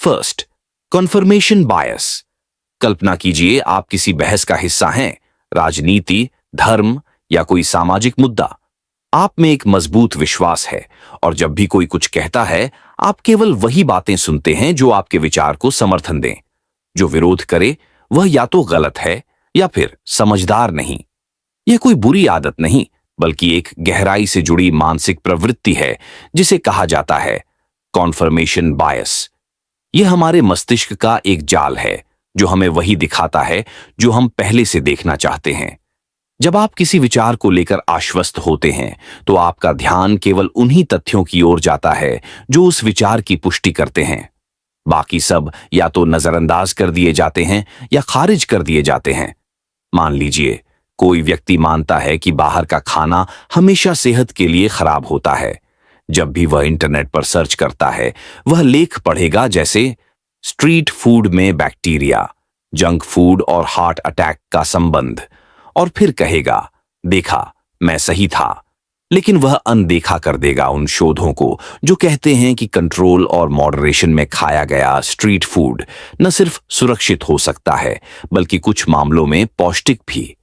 First, conformation बायस। कल्पना कीजिए आप किसी बहस का हिस्सा हैं, राजनीति, धर्म या कोई सामाजिक मुद्दा। आप में एक मजबूत विश्वास है और जब भी कोई कुछ कहता है आप केवल वही बातें सुनते हैं जो आपके विचार को समर्थन दें। जो विरोध करे वह या तो गलत है या फिर समझदार नहीं। यह कोई बुरी आदत नहीं बल्कि एक गहराई से जुड़ी मानसिक प्रवृत्ति है जिसे कहा जाता है कॉन्फर्मेशन बायस। यह हमारे मस्तिष्क का एक जाल है जो हमें वही दिखाता है जो हम पहले से देखना चाहते हैं। जब आप किसी विचार को लेकर आश्वस्त होते हैं तो आपका ध्यान केवल उन्हीं तथ्यों की ओर जाता है जो उस विचार की पुष्टि करते हैं। बाकी सब या तो नजरअंदाज कर दिए जाते हैं या खारिज कर दिए जाते हैं। मान लीजिए कोई व्यक्ति मानता है कि बाहर का खाना हमेशा सेहत के लिए खराब होता है। जब भी वह इंटरनेट पर सर्च करता है वह लेख पढ़ेगा जैसे स्ट्रीट फूड में बैक्टीरिया, जंक फूड और हार्ट अटैक का संबंध, और फिर कहेगा देखा मैं सही था। लेकिन वह अनदेखा कर देगा उन शोधों को जो कहते हैं कि कंट्रोल और मॉडरेशन में खाया गया स्ट्रीट फूड न सिर्फ सुरक्षित हो सकता है बल्कि कुछ मामलों में पौष्टिक भी।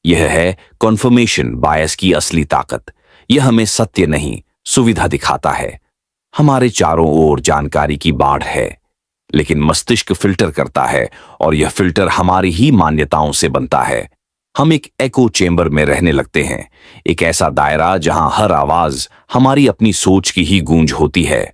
यह है कन्फर्मेशन बायस की असली ताकत। यह हमें सत्य नहीं सुविधा दिखाता है। हमारे चारों ओर जानकारी की बाढ़ है लेकिन मस्तिष्क फिल्टर करता है और यह फिल्टर हमारी ही मान्यताओं से बनता है। हम एक एको चेंबर में रहने लगते हैं, एक ऐसा दायरा जहां हर आवाज हमारी अपनी सोच की ही गूंज होती है।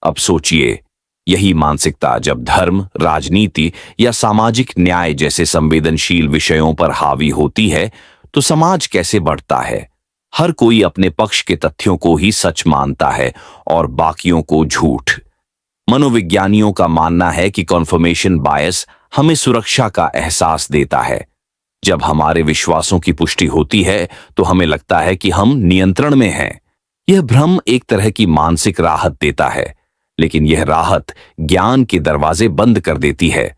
अब सोचिए, यही मानसिकता जब धर्म, राजनीति या सामाजिक न्याय जैसे संवेदनशील विषयों पर हावी होती है तो समाज कैसे बढ़ता है। हर कोई अपने पक्ष के तथ्यों को ही सच मानता है और बाकियों को झूठ। मनोविज्ञानियों का मानना है कि कन्फर्मेशन बायस हमें सुरक्षा का एहसास देता है। जब हमारे विश्वासों की पुष्टि होती है तो हमें लगता है कि हम नियंत्रण में हैं। यह भ्रम एक तरह की मानसिक राहत देता है, लेकिन यह राहत ज्ञान के दरवाजे बंद कर देती है।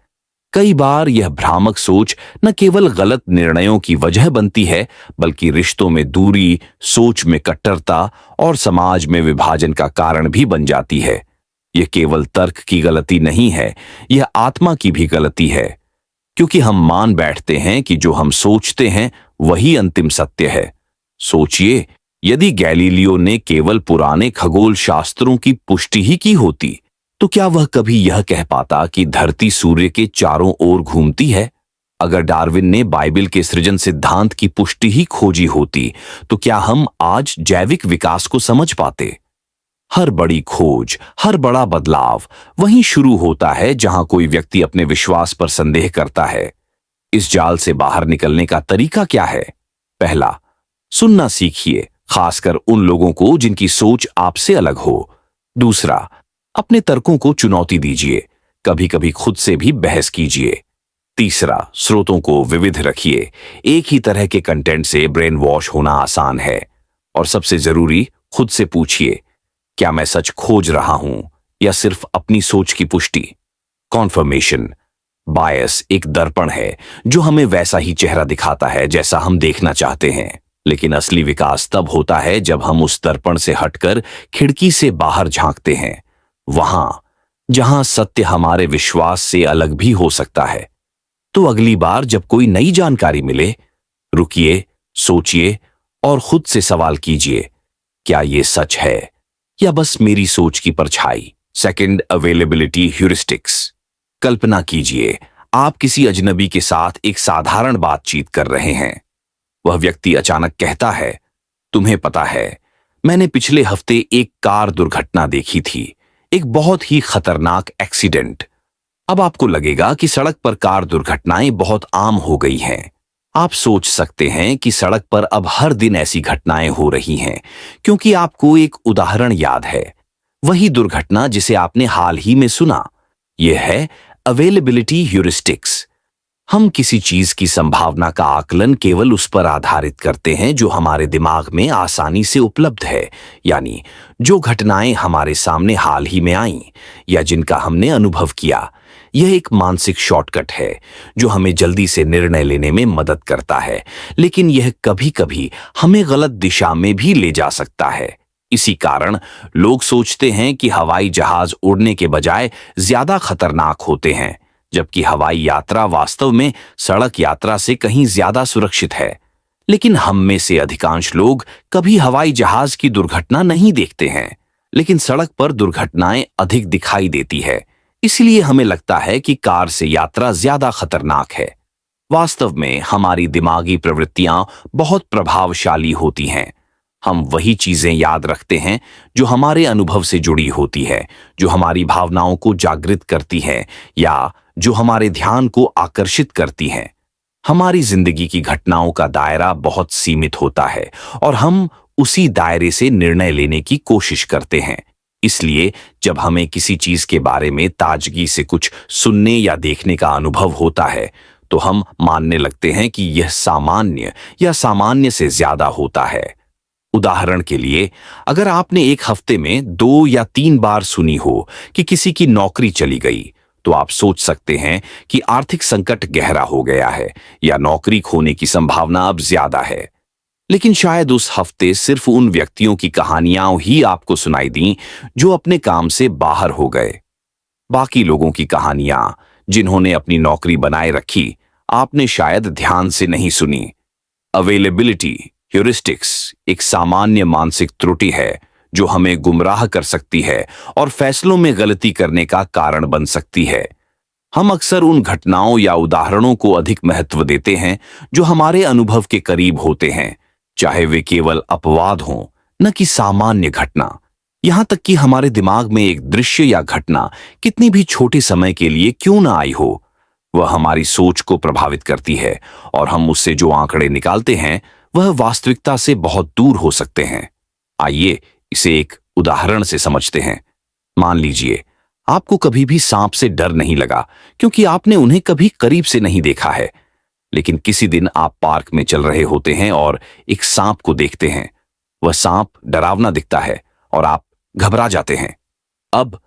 कई बार यह भ्रामक सोच न केवल गलत निर्णयों की वजह बनती है बल्कि रिश्तों में दूरी, सोच में कट्टरता और समाज में विभाजन का कारण भी बन जाती है। यह केवल तर्क की गलती नहीं है, यह आत्मा की भी गलती है, क्योंकि हम मान बैठते हैं कि जो हम सोचते हैं वही अंतिम सत्य है। सोचिए, यदि गैलीलियो ने केवल पुराने खगोल शास्त्रों की पुष्टि ही की होती तो क्या वह कभी यह कह पाता कि धरती सूर्य के चारों ओर घूमती है? अगर डार्विन ने बाइबल के सृजन सिद्धांत की पुष्टि ही खोजी होती तो क्या हम आज जैविक विकास को समझ पाते? हर बड़ी खोज, हर बड़ा बदलाव वहीं शुरू होता है जहां कोई व्यक्ति अपने विश्वास पर संदेह करता है। इस जाल से बाहर निकलने का तरीका क्या है? पहला, सुनना सीखिए, खासकर उन लोगों को जिनकी सोच आपसे अलग हो। दूसरा, अपने तर्कों को चुनौती दीजिए, कभी कभी खुद से भी बहस कीजिए। तीसरा, स्रोतों को विविध रखिए, एक ही तरह के कंटेंट से ब्रेन वॉश होना आसान है। और सबसे जरूरी, खुद से पूछिए, क्या मैं सच खोज रहा हूं या सिर्फ अपनी सोच की पुष्टि? कॉन्फर्मेशन बायस एक दर्पण है जो हमें वैसा ही चेहरा दिखाता है जैसा हम देखना चाहते हैं, लेकिन असली विकास तब होता है जब हम उस दर्पण से हटकर खिड़की से बाहर झांकते हैं, वहां जहां सत्य हमारे विश्वास से अलग भी हो सकता है। तो अगली बार जब कोई नई जानकारी मिले, रुकिए, सोचिए और खुद से सवाल कीजिए, क्या यह सच है या बस मेरी सोच की परछाई? Second, availability heuristics. कल्पना कीजिए आप किसी अजनबी के साथ एक साधारण बातचीत कर रहे हैं। वह व्यक्ति अचानक कहता है, तुम्हें पता है, मैंने पिछले हफ्ते एक कार दुर्घटना देखी थी, एक बहुत ही खतरनाक एक्सीडेंट। अब आपको लगेगा कि सड़क पर कार दुर्घटनाएं बहुत आम हो गई हैं। आप सोच सकते हैं कि सड़क पर अब हर दिन ऐसी घटनाएं हो रही हैं क्योंकि आपको एक उदाहरण याद है, वही दुर्घटना जिसे आपने हाल ही में सुना। यह है अवेलेबिलिटी ह्यूरिस्टिक्स। हम किसी चीज की संभावना का आकलन केवल उस पर आधारित करते हैं जो हमारे दिमाग में आसानी से उपलब्ध है, यानी जो घटनाएं हमारे सामने हाल ही में आईं या जिनका हमने अनुभव किया। यह एक मानसिक शॉर्टकट है जो हमें जल्दी से निर्णय लेने में मदद करता है, लेकिन यह कभी-कभी हमें गलत दिशा में भी ले जा सकता है। इसी कारण लोग सोचते हैं कि हवाई जहाज उड़ने के बजाय ज्यादा खतरनाक होते हैं, जबकि हवाई यात्रा वास्तव में सड़क यात्रा से कहीं ज्यादा सुरक्षित है। लेकिन हम में से अधिकांश लोग कभी हवाई जहाज की दुर्घटना नहीं देखते हैं, लेकिन सड़क पर दुर्घटनाएं अधिक दिखाई देती है। इसलिए हमें लगता है कि कार से यात्रा ज्यादा खतरनाक है। वास्तव में हमारी दिमागी प्रवृत्तियां बहुत प्रभावशाली होती हैं। हम वही चीजें याद रखते हैं जो हमारे अनुभव से जुड़ी होती है, जो हमारी भावनाओं को जागृत करती है या जो हमारे ध्यान को आकर्षित करती हैं। हमारी जिंदगी की घटनाओं का दायरा बहुत सीमित होता है और हम उसी दायरे से निर्णय लेने की कोशिश करते हैं। इसलिए जब हमें किसी चीज के बारे में ताजगी से कुछ सुनने या देखने का अनुभव होता है, तो हम मानने लगते हैं कि यह सामान्य या सामान्य से ज्यादा होता है। उदाहरण के लिए, अगर आपने एक हफ्ते में 2 या 3 बार सुनी हो कि किसी की नौकरी चली गई, तो आप सोच सकते हैं कि आर्थिक संकट गहरा हो गया है या नौकरी खोने की संभावना अब ज्यादा है। लेकिन शायद उस हफ्ते सिर्फ उन व्यक्तियों की कहानियां ही आपको सुनाई दी जो अपने काम से बाहर हो गए। बाकी लोगों की कहानियां, जिन्होंने अपनी नौकरी बनाए रखी, आपने शायद ध्यान से नहीं सुनी। अवेलेबिलिटी ह्यूरिस्टिक्स एक सामान्य मानसिक त्रुटि है जो हमें गुमराह कर सकती है और फैसलों में गलती करने का कारण बन सकती है। हम अक्सर उन घटनाओं या उदाहरणों को अधिक महत्व देते हैं जो हमारे अनुभव के करीब होते हैं, चाहे वे केवल अपवाद हों, न कि सामान्य घटना। यहां तक कि हमारे दिमाग में एक दृश्य या घटना कितनी भी छोटे समय के लिए क्यों ना आई हो, वह हमारी सोच को प्रभावित करती है और हम उससे जो आंकड़े निकालते हैं वह वास्तविकता से बहुत दूर हो सकते हैं। आइए इसे एक उदाहरण से समझते हैं। मान लीजिए आपको कभी भी सांप से डर नहीं लगा क्योंकि आपने उन्हें कभी करीब से नहीं देखा है। लेकिन किसी दिन आप पार्क में चल रहे होते हैं और एक सांप को देखते हैं। वह सांप डरावना दिखता है और आप घबरा जाते हैं। अब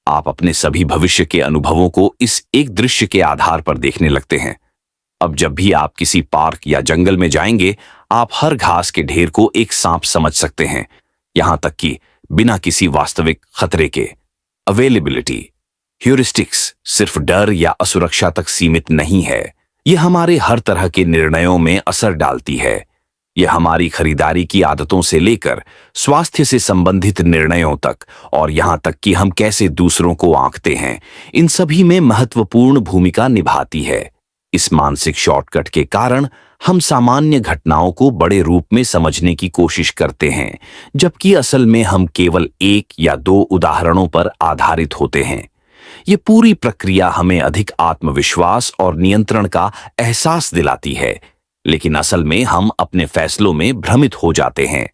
आप अपने सभी भविष्य के अनुभवों को इस एक दृश्य के आधार पर देखने लगते हैं। अब जब भी आप किसी पार्क या जंगल में जाएंगे, आप हर घास के ढेर को एक सांप समझ सकते हैं, यहां तक कि बिना किसी वास्तविक खतरे के। अवेलेबिलिटी ह्यूरिस्टिक्स सिर्फ डर या असुरक्षा तक सीमित नहीं है, यह हमारे हर तरह के निर्णयों में असर डालती है। यह हमारी खरीदारी की आदतों से लेकर स्वास्थ्य से संबंधित निर्णयों तक और यहां तक कि हम कैसे दूसरों को आंकते हैं, इन सभी में महत्वपूर्ण भूमिका निभाती है। इस मानसिक शॉर्टकट के कारण हम सामान्य घटनाओं को बड़े रूप में समझने की कोशिश करते हैं, जबकि असल में हम केवल 1 या 2 उदाहरणों पर आधारित होते हैं। ये पूरी प्रक्रिया हमें अधिक आत्मविश्वास और नियंत्रण का एहसास दिलाती है, लेकिन असल में हम अपने फैसलों में भ्रमित हो जाते हैं।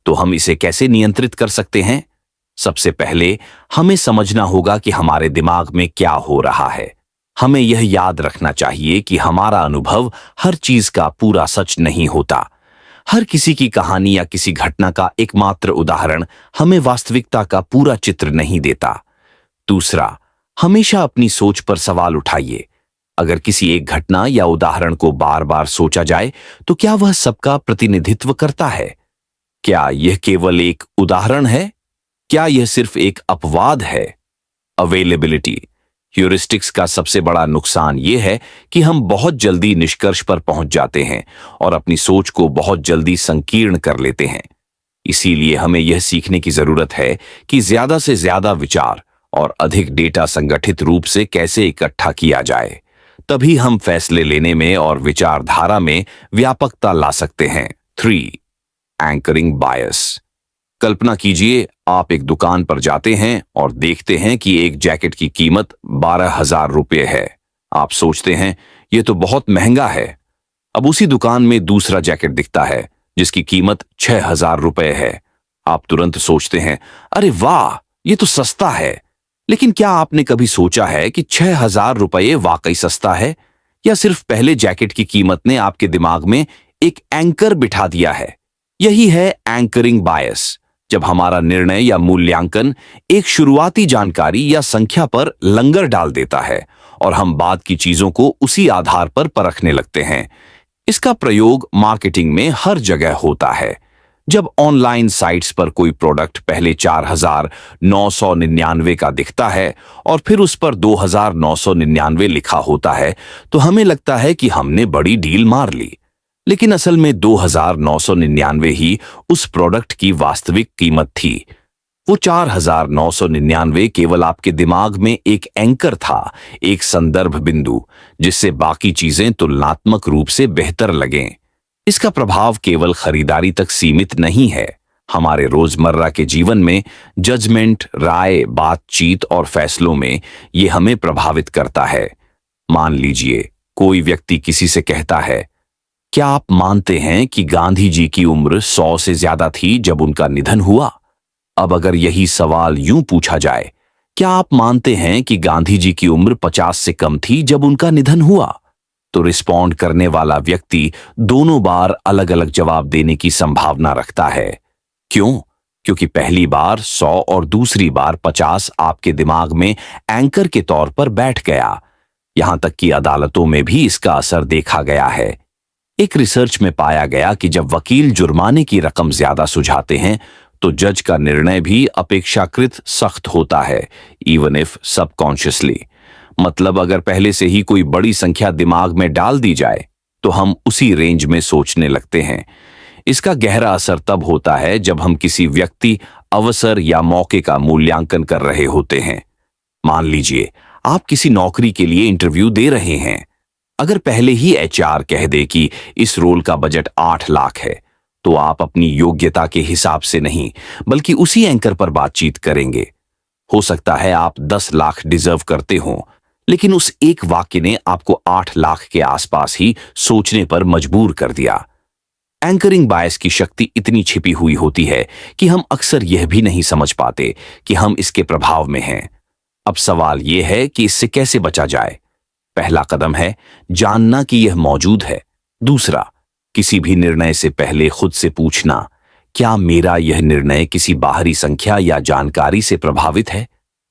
तो हम इसे कैसे नियंत्रित कर सकते हैं? सबसे पहले हमें समझना होगा कि हमारे दिमाग में क्या हो रहा है। हमें यह याद रखना चाहिए कि हमारा अनुभव हर चीज का पूरा सच नहीं होता। हर किसी की कहानी या किसी घटना का एकमात्र उदाहरण हमें वास्तविकता का पूरा चित्र नहीं देता। दूसरा, हमेशा अपनी सोच पर सवाल उठाइए। अगर किसी एक घटना या उदाहरण को बार बार सोचा जाए, तो क्या वह सबका प्रतिनिधित्व करता है? क्या यह केवल एक उदाहरण है? क्या यह सिर्फ एक अपवाद है? अवेलेबिलिटी ह्यूरिस्टिक्स का सबसे बड़ा नुकसान यह है कि हम बहुत जल्दी निष्कर्ष पर पहुंच जाते हैं और अपनी सोच को बहुत जल्दी संकीर्ण कर लेते हैं। इसीलिए हमें यह सीखने की जरूरत है कि ज्यादा से ज्यादा विचार और अधिक डेटा संगठित रूप से कैसे इकट्ठा किया जाए। तभी हम फैसले लेने में और विचारधारा में व्यापकता ला सकते हैं। 3. एंकरिंग बायस। कल्पना कीजिए आप एक दुकान पर जाते हैं और देखते हैं कि एक जैकेट की कीमत 12,000 रुपये है। आप सोचते हैं यह तो बहुत महंगा है। अब उसी दुकान में दूसरा जैकेट दिखता है जिसकी कीमत 6,000 रुपये है। आप तुरंत सोचते हैं, अरे वाह, ये तो सस्ता है। लेकिन क्या आपने कभी सोचा है कि 6,000 रुपये वाकई सस्ता है, या सिर्फ पहले जैकेट की कीमत ने आपके दिमाग में एक एंकर बिठा दिया है? यही है एंकरिंग बायस, जब हमारा निर्णय या मूल्यांकन एक शुरुआती जानकारी या संख्या पर लंगर डाल देता है और हम बाद की चीजों को उसी आधार पर परखने लगते हैं। इसका प्रयोग मार्केटिंग में हर जगह होता है। जब ऑनलाइन साइट्स पर कोई प्रोडक्ट पहले 4,999 का दिखता है और फिर उस पर 2,999 लिखा होता है तो हमें लगता है कि हमने बड़ी डील मार ली। लेकिन असल में 2,999 ही उस प्रोडक्ट की वास्तविक कीमत थी। वो 4,999 केवल आपके दिमाग में एक एंकर था, एक संदर्भ बिंदु, जिससे बाकी चीजें तुलनात्मक रूप से बेहतर लगें। इसका प्रभाव केवल खरीदारी तक सीमित नहीं है। हमारे रोजमर्रा के जीवन में जजमेंट, राय, बातचीत और फैसलों में ये हमें प्रभावित करता है। मान लीजिए कोई व्यक्ति किसी से कहता है, क्या आप मानते हैं कि गांधी जी की उम्र 100 से ज्यादा थी जब उनका निधन हुआ? अब अगर यही सवाल यूं पूछा जाए, क्या आप मानते हैं कि गांधी जी की उम्र 50 से कम थी जब उनका निधन हुआ? तो रिस्पॉन्ड करने वाला व्यक्ति दोनों बार अलग अलग जवाब देने की संभावना रखता है। क्यों? क्योंकि पहली बार 100 और दूसरी बार 50 आपके दिमाग में एंकर के तौर पर बैठ गया। यहां तक कि अदालतों में भी इसका असर देखा गया है। एक रिसर्च में पाया गया कि जब वकील जुर्माने की रकम ज्यादा सुझाते हैं तो जज का निर्णय भी अपेक्षाकृत सख्त होता है, इवन इफ सबकॉन्शियसली। मतलब अगर पहले से ही कोई बड़ी संख्या दिमाग में डाल दी जाए तो हम उसी रेंज में सोचने लगते हैं। इसका गहरा असर तब होता है जब हम किसी व्यक्ति, अवसर या मौके का मूल्यांकन कर रहे होते हैं। मान लीजिए आप किसी नौकरी के लिए इंटरव्यू दे रहे हैं। अगर पहले ही एचआर कह दे कि इस रोल का बजट 8 लाख है तो आप अपनी योग्यता के हिसाब से नहीं बल्कि उसी एंकर पर बातचीत करेंगे। हो सकता है आप 10 लाख डिजर्व करते हो, लेकिन उस एक वाक्य ने आपको 8 लाख के आसपास ही सोचने पर मजबूर कर दिया। एंकरिंग बायस की शक्ति इतनी छिपी हुई होती है कि हम अक्सर यह भी नहीं समझ पाते कि हम इसके प्रभाव में हैं। अब सवाल यह है कि इससे कैसे बचा जाए। पहला कदम है जानना कि यह मौजूद है। दूसरा, किसी भी निर्णय से पहले खुद से पूछना, क्या मेरा यह निर्णय किसी बाहरी संख्या या जानकारी से प्रभावित है?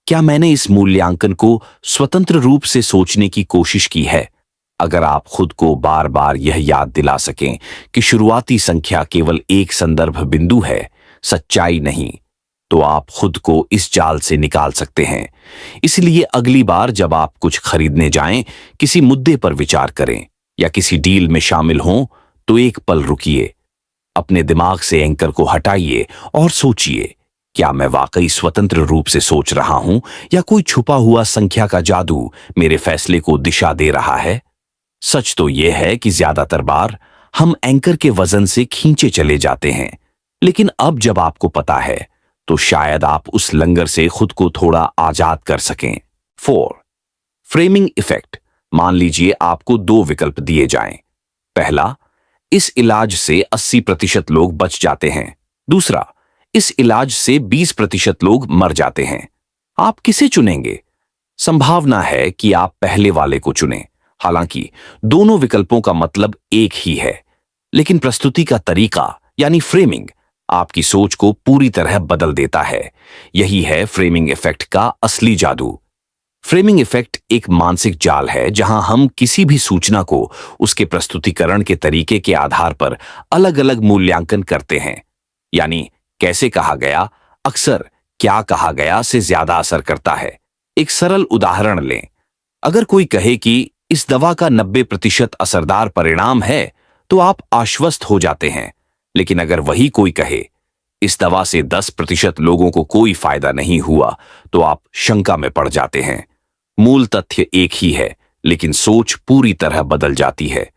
क्या मैंने इस मूल्यांकन को स्वतंत्र रूप से सोचने की कोशिश की है? अगर आप खुद को बार बार यह याद दिला सकें कि शुरुआती संख्या केवल एक संदर्भ बिंदु है, सच्चाई नहीं, तो आप खुद को इस जाल से निकाल सकते हैं। इसलिए अगली बार जब आप कुछ खरीदने जाएं, किसी मुद्दे पर विचार करें या किसी डील में शामिल हों, तो एक पल रुकिए, अपने दिमाग से एंकर को हटाइए और सोचिए, क्या मैं वाकई स्वतंत्र रूप से सोच रहा हूं या कोई छुपा हुआ संख्या का जादू मेरे फैसले को दिशा दे रहा है? सच तो यह है कि ज्यादातर बार हम एंकर के वजन से खींचे चले जाते हैं, लेकिन अब जब आपको पता है तो शायद आप उस लंगर से खुद को थोड़ा आजाद कर सकें। 4. Framing effect. मान लीजिए आपको 2 विकल्प दिए जाएं। पहला, इस इलाज से 80% लोग बच जाते हैं। दूसरा, इस इलाज से 20% लोग मर जाते हैं। आप किसे चुनेंगे? संभावना है कि आप पहले वाले को चुनें। हालांकि दोनों विकल्पों का मतलब एक ही है, लेकिन प्रस्तुति का तरीका यानी फ्रेमिंग आपकी सोच को पूरी तरह बदल देता है। यही है फ्रेमिंग इफेक्ट का असली जादू। फ्रेमिंग इफेक्ट एक मानसिक जाल है जहां हम किसी भी सूचना को उसके प्रस्तुतिकरण के तरीके के आधार पर अलग अलग मूल्यांकन करते हैं। यानी कैसे कहा गया अक्सर क्या कहा गया से ज्यादा असर करता है। एक सरल उदाहरण लें। अगर कोई कहे कि इस दवा का 90% असरदार परिणाम है तो आप आश्वस्त हो जाते हैं, लेकिन अगर वही कोई कहे इस दवा से 10% लोगों को कोई फायदा नहीं हुआ तो आप शंका में पड़ जाते हैं। मूल तथ्य एक ही है, लेकिन सोच पूरी तरह बदल जाती है।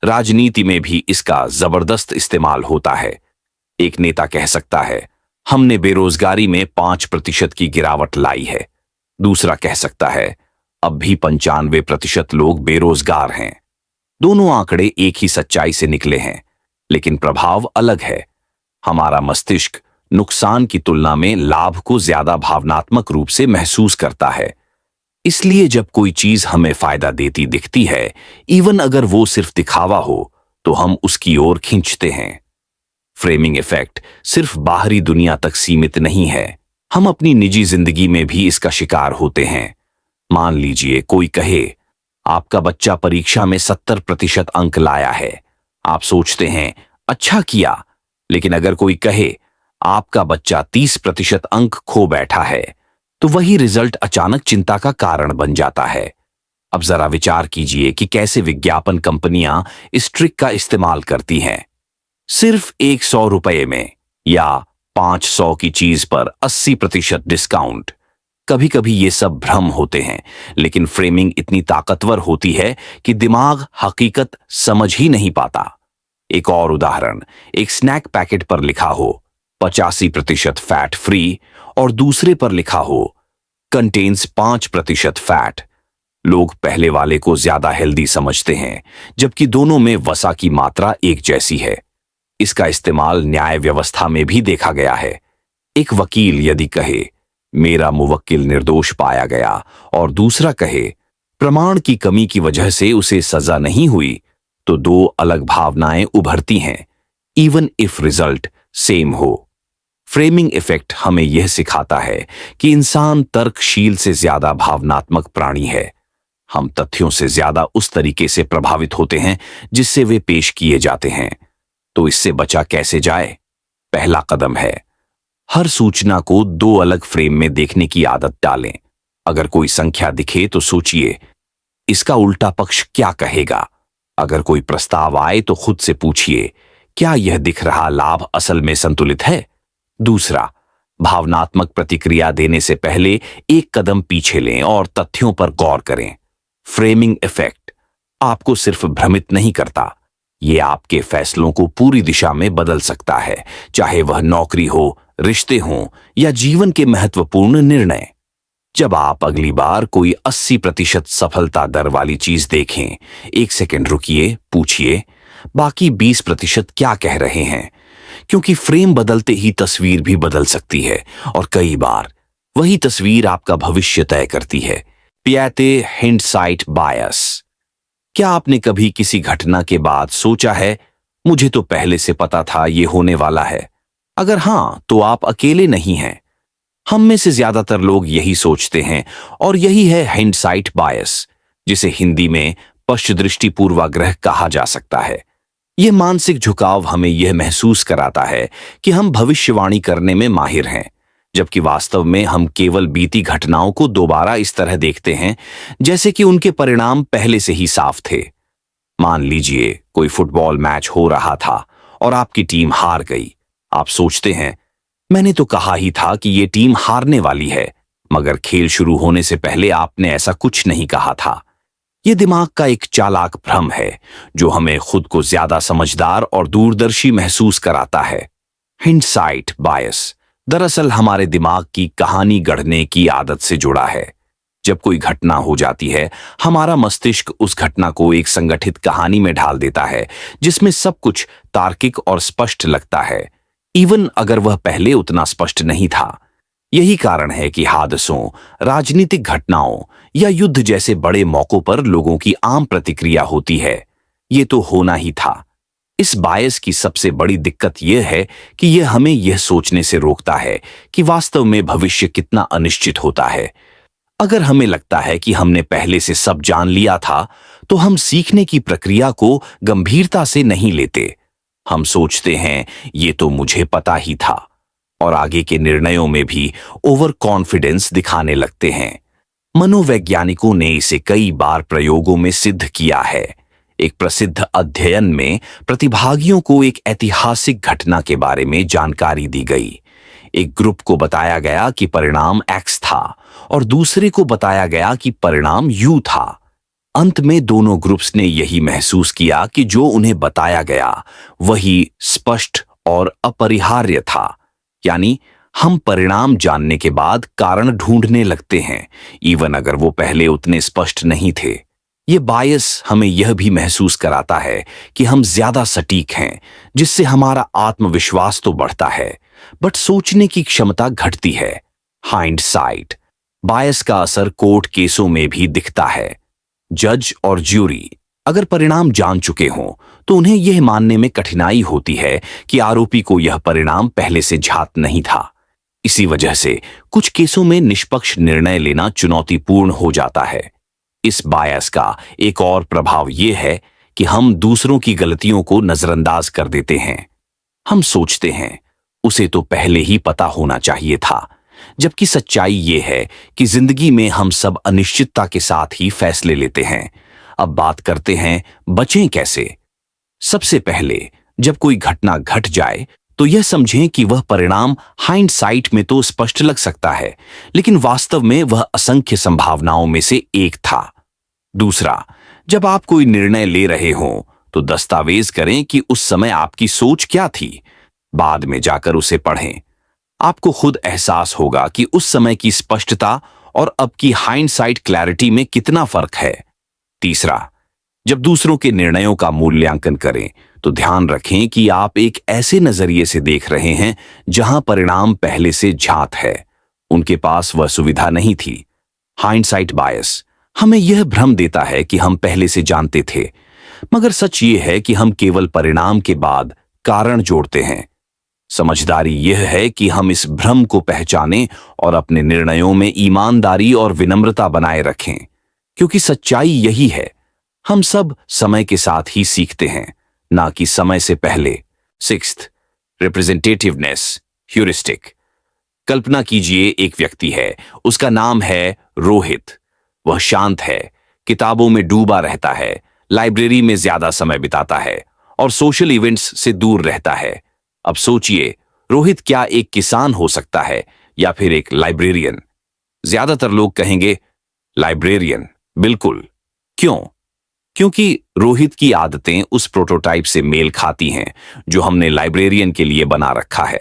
राजनीति में भी इसका जबरदस्त इस्तेमाल होता है। एक नेता कह सकता है, हमने बेरोजगारी में 5% की गिरावट लाई है। दूसरा कह सकता है, अब भी 95% लोग बेरोजगार हैं। दोनों आंकड़े एक ही सच्चाई से निकले हैं, लेकिन प्रभाव अलग है। हमारा मस्तिष्क नुकसान की तुलना में लाभ को ज्यादा भावनात्मक रूप से महसूस करता है। इसलिए जब कोई चीज हमें फायदा देती दिखती है, इवन अगर वो सिर्फ दिखावा हो, तो हम उसकी ओर खींचते हैं। फ्रेमिंग इफेक्ट सिर्फ बाहरी दुनिया तक सीमित नहीं है, हम अपनी निजी जिंदगी में भी इसका शिकार होते हैं। मान लीजिए कोई कहे, आपका बच्चा परीक्षा में 70% अंक लाया है। आप सोचते हैं, अच्छा किया, लेकिन अगर कोई कहे आपका बच्चा 30% अंक खो बैठा है, तो वही रिजल्ट अचानक चिंता का कारण बन जाता है। अब जरा विचार कीजिए कि कैसे विज्ञापन कंपनियां इस ट्रिक का इस्तेमाल करती हैं। सिर्फ 100 रुपए में या 500 की चीज पर 80% डिस्काउंट। कभी कभी ये सब भ्रम होते हैं, लेकिन फ्रेमिंग इतनी ताकतवर होती है कि दिमाग हकीकत समझ ही नहीं पाता। एक और उदाहरण, एक स्नैक पैकेट पर लिखा हो 85% फैट फ्री और दूसरे पर लिखा हो कंटेन्स 5% फैट। लोग पहले वाले को ज्यादा हेल्दी समझते हैं, जबकि दोनों में वसा की मात्रा एक जैसी है। इसका इस्तेमाल न्याय व्यवस्था में भी देखा गया है। एक वकील यदि कहे मेरा मुवक्किल निर्दोष पाया गया और दूसरा कहे प्रमाण की कमी की वजह से उसे सजा नहीं हुई, तो दो अलग भावनाएं उभरती हैं, इवन इफ रिजल्ट सेम हो। फ्रेमिंग इफेक्ट हमें यह सिखाता है कि इंसान तर्कशील से ज्यादा भावनात्मक प्राणी है। हम तथ्यों से ज्यादा उस तरीके से प्रभावित होते हैं जिससे वे पेश किए जाते हैं। तो इससे बचा कैसे जाए? पहला कदम है हर सूचना को दो अलग फ्रेम में देखने की आदत डालें। अगर कोई संख्या दिखे तो सोचिए इसका उल्टा पक्ष क्या कहेगा। अगर कोई प्रस्ताव आए तो खुद से पूछिए क्या यह दिख रहा लाभ असल में संतुलित है। दूसरा, भावनात्मक प्रतिक्रिया देने से पहले एक कदम पीछे लें और तथ्यों पर गौर करें। फ्रेमिंग इफेक्ट आपको सिर्फ भ्रमित नहीं करता, यह आपके फैसलों को पूरी दिशा में बदल सकता है, चाहे वह नौकरी हो, रिश्ते हों या जीवन के महत्वपूर्ण निर्णय। जब आप अगली बार कोई 80% सफलता दर वाली चीज देखें, एक सेकंड रुकिए, पूछिए बाकी 20% क्या कह रहे हैं, क्योंकि फ्रेम बदलते ही तस्वीर भी बदल सकती है और कई बार वही तस्वीर आपका भविष्य तय करती है। पियाते हिंडसाइट बायस। क्या आपने कभी किसी घटना के बाद सोचा है मुझे तो पहले से पता था ये होने वाला है? अगर हां, तो आप अकेले नहीं हैं। हम में से ज्यादातर लोग यही सोचते हैं और यही है हिंडसाइट बायस, जिसे हिंदी में पश्चदृष्टि पूर्वाग्रह कहा जा सकता है। यह मानसिक झुकाव हमें यह महसूस कराता है कि हम भविष्यवाणी करने में माहिर हैं, जबकि वास्तव में हम केवल बीती घटनाओं को दोबारा इस तरह देखते हैं जैसे कि उनके परिणाम पहले से ही साफ थे। मान लीजिए कोई फुटबॉल मैच हो रहा था और आपकी टीम हार गई। आप सोचते हैं मैंने तो कहा ही था कि यह टीम हारने वाली है, मगर खेल शुरू होने से पहले आपने ऐसा कुछ नहीं कहा था। यह दिमाग का एक चालाक भ्रम है जो हमें खुद को ज्यादा समझदार और दूरदर्शी महसूस कराता है। हिंडसाइट बायस दरअसल हमारे दिमाग की कहानी गढ़ने की आदत से जुड़ा है। जब कोई घटना हो जाती है, हमारा मस्तिष्क उस घटना को एक संगठित कहानी में ढाल देता है जिसमें सब कुछ तार्किक और स्पष्ट लगता है, इवन अगर वह पहले उतना स्पष्ट नहीं था। यही कारण है कि हादसों, राजनीतिक घटनाओं या युद्ध जैसे बड़े मौकों पर लोगों की आम प्रतिक्रिया होती है, ये तो होना ही था। इस बायस की सबसे बड़ी दिक्कत यह है कि यह हमें यह सोचने से रोकता है कि वास्तव में भविष्य कितना अनिश्चित होता है। अगर हमें लगता है कि हमने पहले से सब जान लिया था, तो हम सीखने की प्रक्रिया को गंभीरता से नहीं लेते। हम सोचते हैं ये तो मुझे पता ही था और आगे के निर्णयों में भी ओवर कॉन्फिडेंस दिखाने लगते हैं। मनोवैज्ञानिकों ने इसे कई बार प्रयोगों में सिद्ध किया है। एक प्रसिद्ध अध्ययन में प्रतिभागियों को एक ऐतिहासिक घटना के बारे में जानकारी दी गई। एक ग्रुप को बताया गया कि परिणाम X था और दूसरे को बताया गया कि परिणाम U था। अंत में दोनों ग्रुप्स ने यही महसूस किया कि जो उन्हें बताया गया वही स्पष्ट और अपरिहार्य था। यानी हम परिणाम जानने के बाद कारण ढूंढने लगते हैं, इवन अगर वो पहले उतने स्पष्ट नहीं थे। ये बायस हमें यह भी महसूस कराता है कि हम ज्यादा सटीक हैं, जिससे हमारा आत्मविश्वास तो बढ़ता है, बट सोचने की क्षमता घटती है। हाइंडसाइट बायस का असर कोर्ट केसों में भी दिखता है। जज और ज्यूरी अगर परिणाम जान चुके हों, तो उन्हें यह मानने में कठिनाई होती है कि आरोपी को यह परिणाम पहले से ज्ञात नहीं था। इसी वजह से कुछ केसों में निष्पक्ष निर्णय लेना चुनौतीपूर्ण हो जाता है। इस बायस का एक और प्रभाव यह है कि हम दूसरों की गलतियों को नजरअंदाज कर देते हैं। हम सोचते हैं उसे तो पहले ही पता होना चाहिए था, जबकि सच्चाई ये है कि जिंदगी में हम सब अनिश्चितता के साथ ही फैसले लेते हैं। अब बात करते हैं बचें कैसे। सबसे पहले जब कोई घटना घट जाए तो यह समझें कि वह परिणाम हाइंडसाइट में तो स्पष्ट लग सकता है, लेकिन वास्तव में वह असंख्य संभावनाओं में से एक था। दूसरा, जब आप कोई निर्णय ले रहे हों तो दस्तावेज करें कि उस समय आपकी सोच क्या थी। बाद में जाकर उसे पढ़ें। आपको खुद एहसास होगा कि उस समय की स्पष्टता और अब की हाइंडसाइट क्लैरिटी में कितना फर्क है। तीसरा, जब दूसरों के निर्णयों का मूल्यांकन करें तो ध्यान रखें कि आप एक ऐसे नजरिए से देख रहे हैं जहां परिणाम पहले से ज्ञात है। उनके पास वह सुविधा नहीं थी। हाइंडसाइट बायस हमें यह भ्रम देता है कि हम पहले से जानते थे, मगर सच ये है कि हम केवल परिणाम के बाद कारण जोड़ते हैं। समझदारी यह है कि हम इस भ्रम को पहचानें और अपने निर्णयों में ईमानदारी और विनम्रता बनाए रखें, क्योंकि सच्चाई यही है, हम सब समय के साथ ही सीखते हैं, ना कि समय से पहले। Sixth, representativeness heuristic. कल्पना कीजिए एक व्यक्ति है, उसका नाम है रोहित। वह शांत है, किताबों में डूबा रहता है, लाइब्रेरी में ज्यादा समय बिताता है और सोशल इवेंट्स से दूर रहता है। अब सोचिए, रोहित क्या एक किसान हो सकता है या फिर एक लाइब्रेरियन? ज्यादातर लोग कहेंगे लाइब्रेरियन। बिल्कुल। क्यों? क्योंकि रोहित की आदतें उस प्रोटोटाइप से मेल खाती हैं जो हमने लाइब्रेरियन के लिए बना रखा है।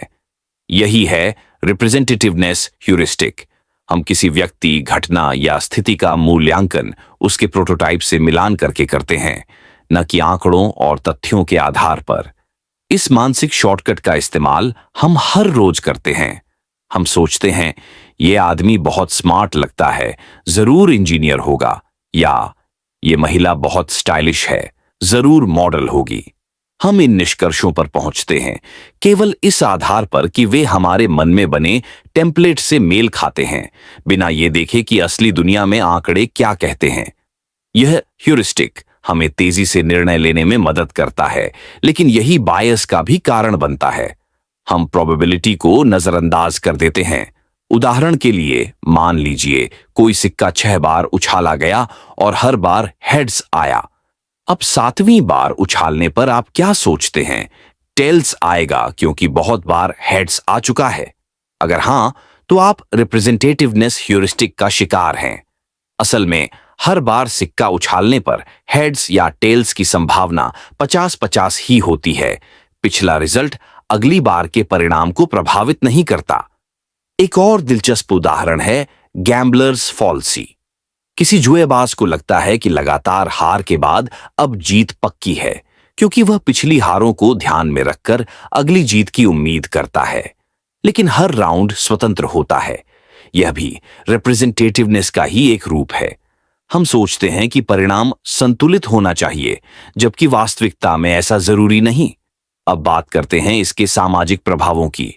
यही है रिप्रेजेंटेटिवनेस ह्यूरिस्टिक। हम किसी व्यक्ति, घटना या स्थिति का मूल्यांकन उसके प्रोटोटाइप से मिलान करके करते हैं, न कि आंकड़ों और तथ्यों के आधार पर। इस मानसिक शॉर्टकट का इस्तेमाल हम हर रोज करते हैं। हम सोचते हैं यह आदमी बहुत स्मार्ट लगता है, जरूर इंजीनियर होगा, या ये महिला बहुत स्टाइलिश है, जरूर मॉडल होगी। हम इन निष्कर्षों पर पहुंचते हैं केवल इस आधार पर कि वे हमारे मन में बने टेम्पलेट से मेल खाते हैं, बिना ये देखे कि असली दुनिया में आंकड़े क्या कहते हैं। यह ह्यूरिस्टिक हमें तेजी से निर्णय लेने में मदद करता है, लेकिन यही बायस का भी कारण बनता है। हम प्रोबेबिलिटी को नजरअंदाज कर देते हैं। उदाहरण के लिए, मान लीजिए कोई सिक्का 6 बार उछाला गया और हर बार हेड्स आया। अब 7वीं बार उछालने पर आप क्या सोचते हैं? टेल्स आएगा क्योंकि बहुत बार हेड्स आ चुका है। अगर हां, तो आप रिप्रेजेंटेटिवनेस ह्यूरिस्टिक का शिकार हैं। असल में हर बार सिक्का उछालने पर हेड्स या टेल्स की संभावना 50-50 ही होती है। पिछला रिजल्ट अगली बार के परिणाम को प्रभावित नहीं करता। एक और दिलचस्प उदाहरण है गैम्बलर्स फॉल्सी। किसी जुएबाज को लगता है कि लगातार हार के बाद अब जीत पक्की है, क्योंकि वह पिछली हारों को ध्यान में रखकर अगली जीत की उम्मीद करता है। लेकिन हर राउंड स्वतंत्र होता है। यह भी रिप्रेजेंटेटिवनेस का ही एक रूप है। हम सोचते हैं कि परिणाम संतुलित होना चाहिए, जबकि वास्तविकता में ऐसा जरूरी नहीं। अब बात करते हैं इसके सामाजिक प्रभावों की।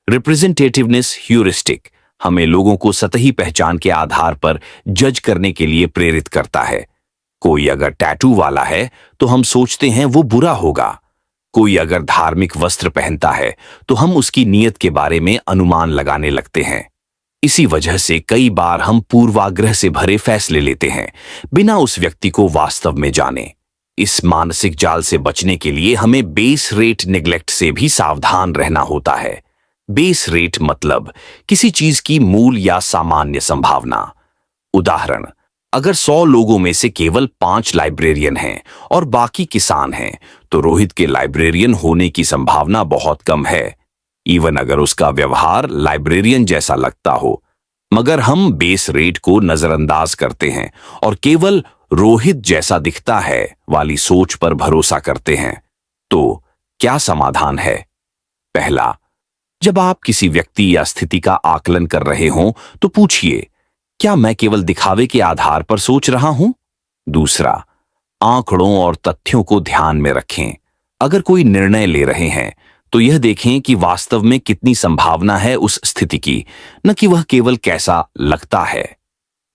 रिप्रेजेंटेटिवनेस ह्यूरिस्टिक हमें लोगों को सतही पहचान के आधार पर जज करने के लिए प्रेरित करता है। कोई अगर टैटू वाला है तो हम सोचते हैं वो बुरा होगा। कोई अगर धार्मिक वस्त्र पहनता है तो हम उसकी नीयत के बारे में अनुमान लगाने लगते हैं। इसी वजह से कई बार हम पूर्वाग्रह से भरे फैसले लेते हैं, बिना उस व्यक्ति को वास्तव में जाने। इस मानसिक जाल से बचने के लिए हमें बेस रेट नेग्लेक्ट से भी सावधान रहना होता है। बेस रेट मतलब किसी चीज की मूल या सामान्य संभावना। उदाहरण, अगर 100 लोगों में से केवल 5 लाइब्रेरियन हैं और बाकी किसान हैं, तो रोहित के लाइब्रेरियन होने की संभावना बहुत कम है, इवन अगर उसका व्यवहार लाइब्रेरियन जैसा लगता हो। मगर हम बेस रेट को नजरअंदाज करते हैं और केवल रोहित जैसा दिखता है वाली सोच पर भरोसा करते हैं। तो क्या समाधान है? पहला, जब आप किसी व्यक्ति या स्थिति का आकलन कर रहे हों तो पूछिए, क्या मैं केवल दिखावे के आधार पर सोच रहा हूं? दूसरा, आंकड़ों और तथ्यों को ध्यान में रखें। अगर कोई निर्णय ले रहे हैं तो यह देखें कि वास्तव में कितनी संभावना है उस स्थिति की, न कि वह केवल कैसा लगता है।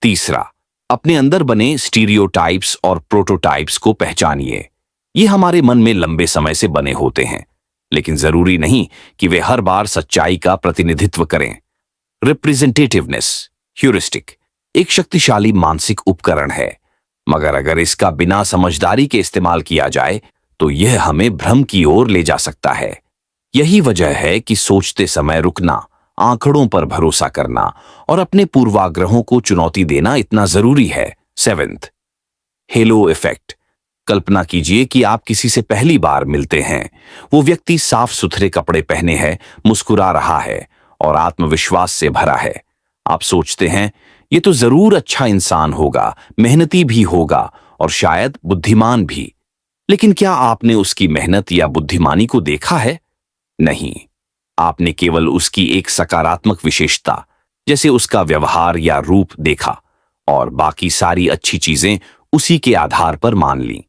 तीसरा, अपने अंदर बने स्टीरियोटाइप्स और प्रोटोटाइप्स को पहचानिए। ये हमारे मन में लंबे समय से बने होते हैं, लेकिन जरूरी नहीं कि वे हर बार सच्चाई का प्रतिनिधित्व करें। रिप्रेजेंटेटिवनेस ह्यूरिस्टिक एक शक्तिशाली मानसिक उपकरण है, मगर अगर इसका बिना समझदारी के इस्तेमाल किया जाए तो यह हमें भ्रम की ओर ले जा सकता है। यही वजह है कि सोचते समय रुकना, आंकड़ों पर भरोसा करना और अपने पूर्वाग्रहों को चुनौती देना इतना जरूरी है। 7th, hello effect. कल्पना कीजिए कि आप किसी से पहली बार मिलते हैं। वो व्यक्ति साफ सुथरे कपड़े पहने है, मुस्कुरा रहा है और आत्मविश्वास से भरा है। आप सोचते हैं ये तो जरूर अच्छा इंसान होगा, मेहनती भी होगा और शायद बुद्धिमान भी। लेकिन क्या आपने उसकी मेहनत या बुद्धिमानी को देखा है? नहीं, आपने केवल उसकी एक सकारात्मक विशेषता जैसे उसका व्यवहार या रूप देखा और बाकी सारी अच्छी चीजें उसी के आधार पर मान ली।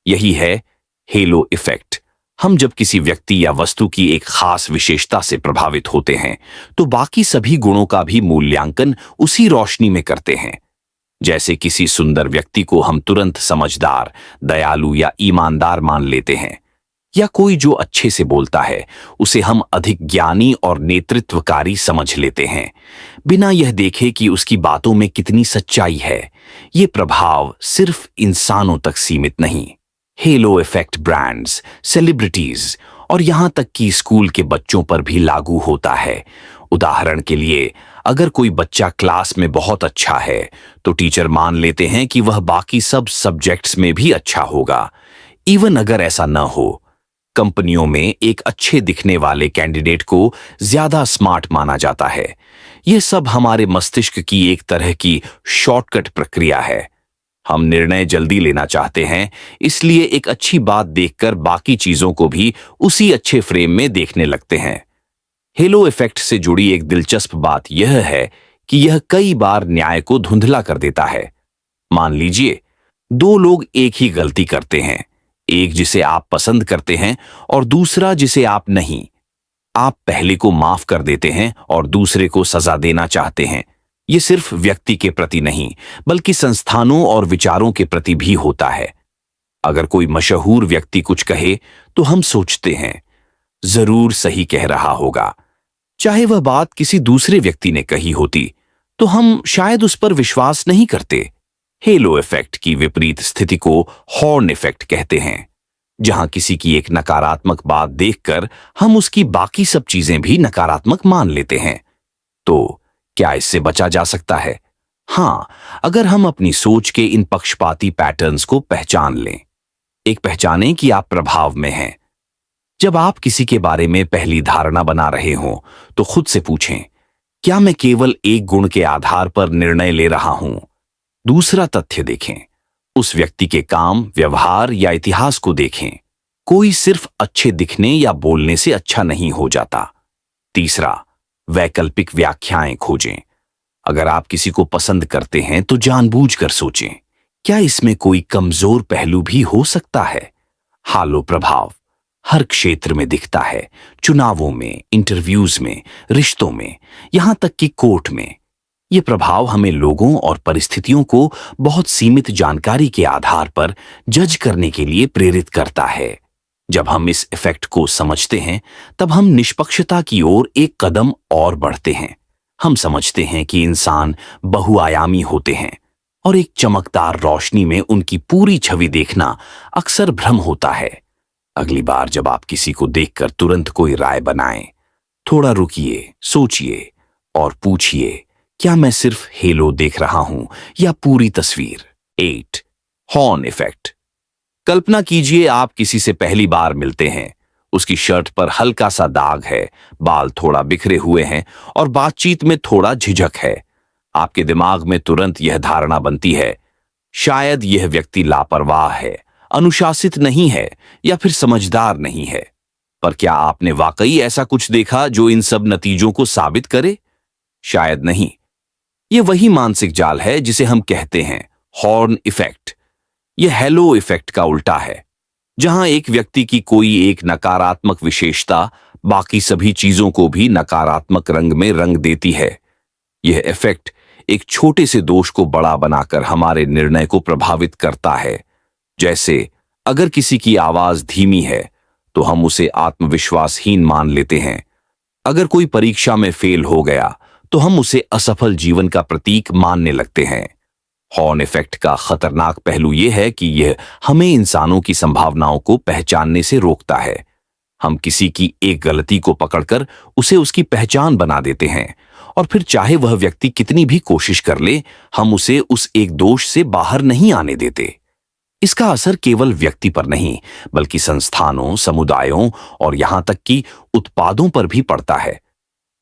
यही है हेलो इफेक्ट। हम जब किसी व्यक्ति या वस्तु की एक खास विशेषता से प्रभावित होते हैं तो बाकी सभी गुणों का भी मूल्यांकन उसी रोशनी में करते हैं। जैसे किसी सुंदर व्यक्ति को हम तुरंत समझदार, दयालु या ईमानदार मान लेते हैं, या कोई जो अच्छे से बोलता है उसे हम अधिक ज्ञानी और नेतृत्वकारी समझ लेते हैं, बिना यह देखे कि उसकी बातों में कितनी सच्चाई है। ये प्रभाव सिर्फ इंसानों तक सीमित नहीं। हेलो इफेक्ट ब्रांड्स, सेलिब्रिटीज और यहां तक कि स्कूल के बच्चों पर भी लागू होता है। उदाहरण के लिए, अगर कोई बच्चा क्लास में बहुत अच्छा है तो टीचर मान लेते हैं कि वह बाकी सब सब्जेक्ट्स में भी अच्छा होगा, इवन अगर ऐसा न हो। कंपनियों में एक अच्छे दिखने वाले कैंडिडेट को ज्यादा स्मार्ट माना जाता है। यह सब हमारे मस्तिष्क की एक तरह की शॉर्टकट प्रक्रिया है। हम निर्णय जल्दी लेना चाहते हैं, इसलिए एक अच्छी बात देखकर बाकी चीजों को भी उसी अच्छे फ्रेम में देखने लगते हैं। हेलो इफेक्ट से जुड़ी एक दिलचस्प बात यह है कि यह कई बार न्याय को धुंधला कर देता है। मान लीजिए, दो लोग एक ही गलती करते हैं, एक जिसे आप पसंद करते हैं और दूसरा जिसे आप नहीं। आप पहले को माफ कर देते हैं और दूसरे को सजा देना चाहते हैं। यह सिर्फ व्यक्ति के प्रति नहीं, बल्कि संस्थानों और विचारों के प्रति भी होता है। अगर कोई मशहूर व्यक्ति कुछ कहे तो हम सोचते हैं जरूर सही कह रहा होगा। चाहे वह बात किसी दूसरे व्यक्ति ने कही होती तो हम शायद उस पर विश्वास नहीं करते। हेलो इफेक्ट की विपरीत स्थिति को हॉर्न इफेक्ट कहते हैं, जहां किसी की एक नकारात्मक बात देखकर हम उसकी बाकी सब चीजें भी नकारात्मक मान लेते हैं। तो क्या इससे बचा जा सकता है? हां, अगर हम अपनी सोच के इन पक्षपाती पैटर्न्स को पहचान लें। एक, पहचानें कि आप प्रभाव में हैं। जब आप किसी के बारे में पहली धारणा बना रहे हों तो खुद से पूछें, क्या मैं केवल एक गुण के आधार पर निर्णय ले रहा हूं? दूसरा तथ्य देखें, उस व्यक्ति के काम, व्यवहार या इतिहास को देखें। कोई सिर्फ अच्छे दिखने या बोलने से अच्छा नहीं हो जाता। तीसरा, वैकल्पिक व्याख्याएं खोजें। अगर आप किसी को पसंद करते हैं तो जानबूझकर सोचें, क्या इसमें कोई कमजोर पहलू भी हो सकता है? हालो प्रभाव हर क्षेत्र में दिखता है, चुनावों में, इंटरव्यूज में, रिश्तों में, यहां तक कि कोर्ट में। यह प्रभाव हमें लोगों और परिस्थितियों को बहुत सीमित जानकारी के आधार पर जज करने के लिए प्रेरित करता है। जब हम इस इफेक्ट को समझते हैं तब हम निष्पक्षता की ओर एक कदम और बढ़ते हैं। हम समझते हैं कि इंसान बहुआयामी होते हैं और एक चमकदार रोशनी में उनकी पूरी छवि देखना अक्सर भ्रम होता है। अगली बार जब आप किसी को देखकर तुरंत कोई राय बनाएं, थोड़ा रुकिए, सोचिए और पूछिए, क्या मैं सिर्फ हेलो देख रहा हूं या पूरी तस्वीर? 8, हॉर्न इफेक्ट। कल्पना कीजिए आप किसी से पहली बार मिलते हैं। उसकी शर्ट पर हल्का सा दाग है, बाल थोड़ा बिखरे हुए हैं और बातचीत में थोड़ा झिझक है। आपके दिमाग में तुरंत यह धारणा बनती है, शायद यह व्यक्ति लापरवाह है, अनुशासित नहीं है या फिर समझदार नहीं है। पर क्या आपने वाकई ऐसा कुछ देखा जो इन सब नतीजों को साबित करे? शायद नहीं। यह वही मानसिक जाल है जिसे हम कहते हैं हॉर्न इफेक्ट। यह हेलो इफेक्ट का उल्टा है, जहां एक व्यक्ति की कोई एक नकारात्मक विशेषता बाकी सभी चीजों को भी नकारात्मक रंग में रंग देती है। यह इफेक्ट एक छोटे से दोष को बड़ा बनाकर हमारे निर्णय को प्रभावित करता है। जैसे अगर किसी की आवाज धीमी है तो हम उसे आत्मविश्वासहीन मान लेते हैं। अगर कोई परीक्षा में फेल हो गया तो हम उसे असफल जीवन का प्रतीक मानने लगते हैं। हॉर्न इफेक्ट का खतरनाक पहलू यह है कि यह हमें इंसानों की संभावनाओं को पहचानने से रोकता है। हम किसी की एक गलती को पकड़कर उसे उसकी पहचान बना देते हैं और फिर चाहे वह व्यक्ति कितनी भी कोशिश कर ले, हम उसे उस एक दोष से बाहर नहीं आने देते। इसका असर केवल व्यक्ति पर नहीं, बल्कि संस्थानों, समुदायों और यहां तक कि उत्पादों पर भी पड़ता है।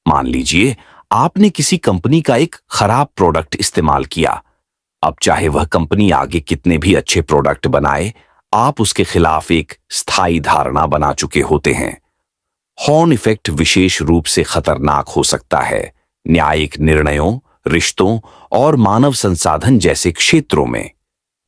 मान लीजिए आपने किसी कंपनी का एक खराब प्रोडक्ट इस्तेमाल किया। अब चाहे वह कंपनी आगे कितने भी अच्छे प्रोडक्ट बनाए, आप उसके खिलाफ एक स्थायी धारणा बना चुके होते हैं। हॉर्न इफेक्ट विशेष रूप से खतरनाक हो सकता है न्यायिक निर्णयों, रिश्तों और मानव संसाधन जैसे क्षेत्रों में।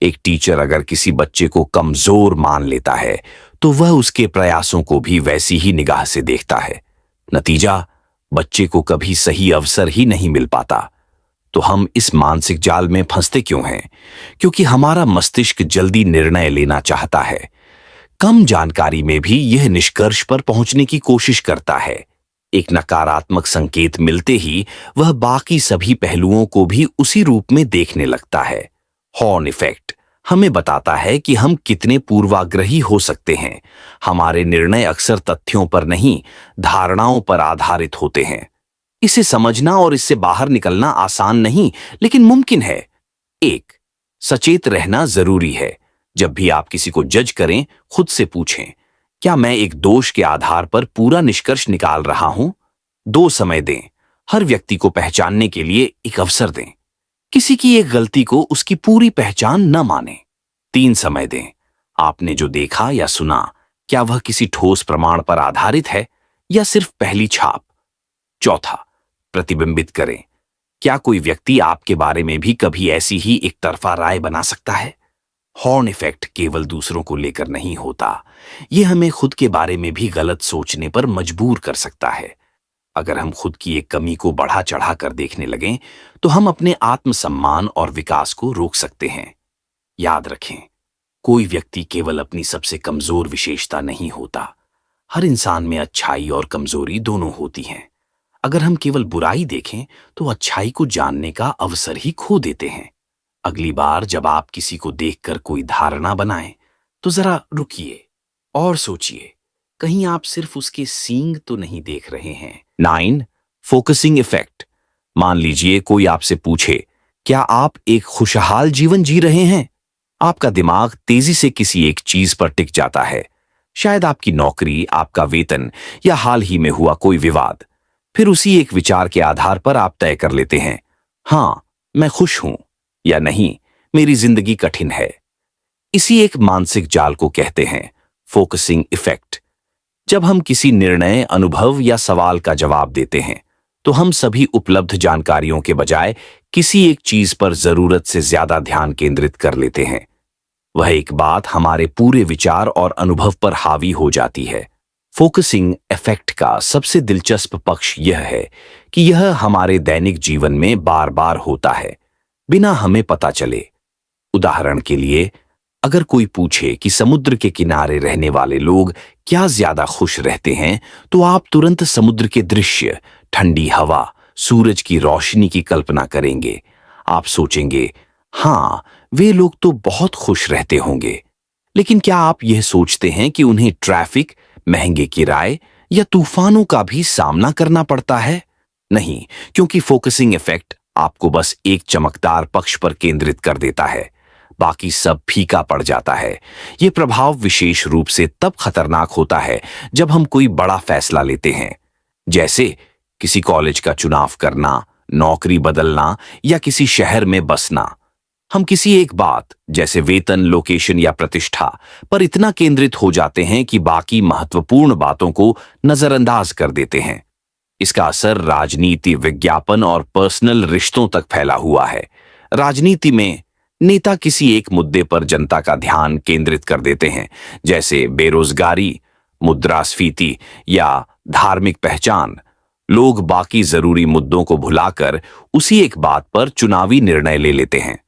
एक टीचर अगर किसी बच्चे को कमजोर मान लेता है तो वह उसके प्रयासों को भी वैसी ही निगाह से देखता है। नतीजा, बच्चे को कभी सही अवसर ही नहीं मिल पाता। तो हम इस मानसिक जाल में फंसते क्यों हैं? क्योंकि हमारा मस्तिष्क जल्दी निर्णय लेना चाहता है। कम जानकारी में भी यह निष्कर्ष पर पहुंचने की कोशिश करता है। एक नकारात्मक संकेत मिलते ही वह बाकी सभी पहलुओं को भी उसी रूप में देखने लगता है। हॉर्न इफेक्ट हमें बताता है कि हम कितने पूर्वाग्रही हो सकते हैं। हमारे निर्णय अक्सर तथ्यों पर नहीं, धारणाओं पर आधारित होते हैं। इसे समझना और इससे बाहर निकलना आसान नहीं, लेकिन मुमकिन है। एक, सचेत रहना जरूरी है। जब भी आप किसी को जज करें, खुद से पूछें, क्या मैं एक दोष के आधार पर पूरा निष्कर्ष निकाल रहा हूं? 2, समय दें। हर व्यक्ति को पहचानने के लिए एक अवसर दें। किसी की एक गलती को उसकी पूरी पहचान न माने। 3, समय दें। आपने जो देखा या सुना, क्या वह किसी ठोस प्रमाण पर आधारित है या सिर्फ पहली छाप? 4, प्रतिबिंबित करें। क्या कोई व्यक्ति आपके बारे में भी कभी ऐसी ही एक तरफा राय बना सकता है? हॉर्न इफेक्ट केवल दूसरों को लेकर नहीं होता, यह हमें खुद के बारे में भी गलत सोचने पर मजबूर कर सकता है। अगर हम खुद की एक कमी को बढ़ा चढ़ा कर देखने लगें, तो हम अपने आत्मसम्मान और विकास को रोक सकते हैं। याद रखें, कोई व्यक्ति केवल अपनी सबसे कमजोर विशेषता नहीं होता। हर इंसान में अच्छाई और कमजोरी दोनों होती हैं। अगर हम केवल बुराई देखें, तो अच्छाई को जानने का अवसर ही खो देते हैं। अगली बार जब आप किसी को देखकर कोई धारणा बनाएं, तो जरा रुकिए और सोचिए, कहीं आप सिर्फ उसके सींग तो नहीं देख रहे हैं। 9, फोकसिंग इफेक्ट। मान लीजिए कोई आपसे पूछे, क्या आप एक खुशहाल जीवन जी रहे हैं? आपका दिमाग तेजी से किसी एक चीज पर टिक जाता है। शायद आपकी नौकरी, आपका वेतन या हाल ही में हुआ कोई विवाद। फिर उसी एक विचार के आधार पर आप तय कर लेते हैं, हां, मैं खुश हूं, या नहीं, मेरी जिंदगी कठिन है। इसी एक मानसिक जाल को कहते हैं फोकसिंग इफेक्ट। जब हम किसी निर्णय, अनुभव या सवाल का जवाब देते हैं, तो हम सभी उपलब्ध जानकारियों के बजाय किसी एक चीज पर जरूरत से ज्यादा ध्यान केंद्रित कर लेते हैं। वह एक बात हमारे पूरे विचार और अनुभव पर हावी हो जाती है। फोकसिंग इफेक्ट का सबसे दिलचस्प पक्ष यह है कि यह हमारे दैनिक जीवन में बार बार होता है, बिना हमें पता चले। उदाहरण के लिए, अगर कोई पूछे कि समुद्र के किनारे रहने वाले लोग क्या ज्यादा खुश रहते हैं, तो आप तुरंत समुद्र के दृश्य, ठंडी हवा, सूरज की रोशनी की कल्पना करेंगे। आप सोचेंगे, हां, वे लोग तो बहुत खुश रहते होंगे। लेकिन क्या आप यह सोचते हैं कि उन्हें ट्रैफिक, महंगे किराए या तूफानों का भी सामना करना पड़ता है? नहीं, क्योंकि फोकसिंग इफेक्ट आपको बस एक चमकदार पक्ष पर केंद्रित कर देता है, बाकी सब फीका पड़ जाता है। यह प्रभाव विशेष रूप से तब खतरनाक होता है जब हम कोई बड़ा फैसला लेते हैं, जैसे किसी कॉलेज का चुनाव करना, नौकरी बदलना या किसी शहर में बसना। हम किसी एक बात, जैसे वेतन, लोकेशन या प्रतिष्ठा, पर इतना केंद्रित हो जाते हैं कि बाकी महत्वपूर्ण बातों को नजरअंदाज कर देते हैं। इसका असर राजनीति, विज्ञापन और पर्सनल रिश्तों तक फैला हुआ है। राजनीति में नेता किसी एक मुद्दे पर जनता का ध्यान केंद्रित कर देते हैं, जैसे बेरोजगारी, मुद्रास्फीति या धार्मिक पहचान। लोग बाकी जरूरी मुद्दों को भुलाकर उसी एक बात पर चुनावी निर्णय ले लेते हैं।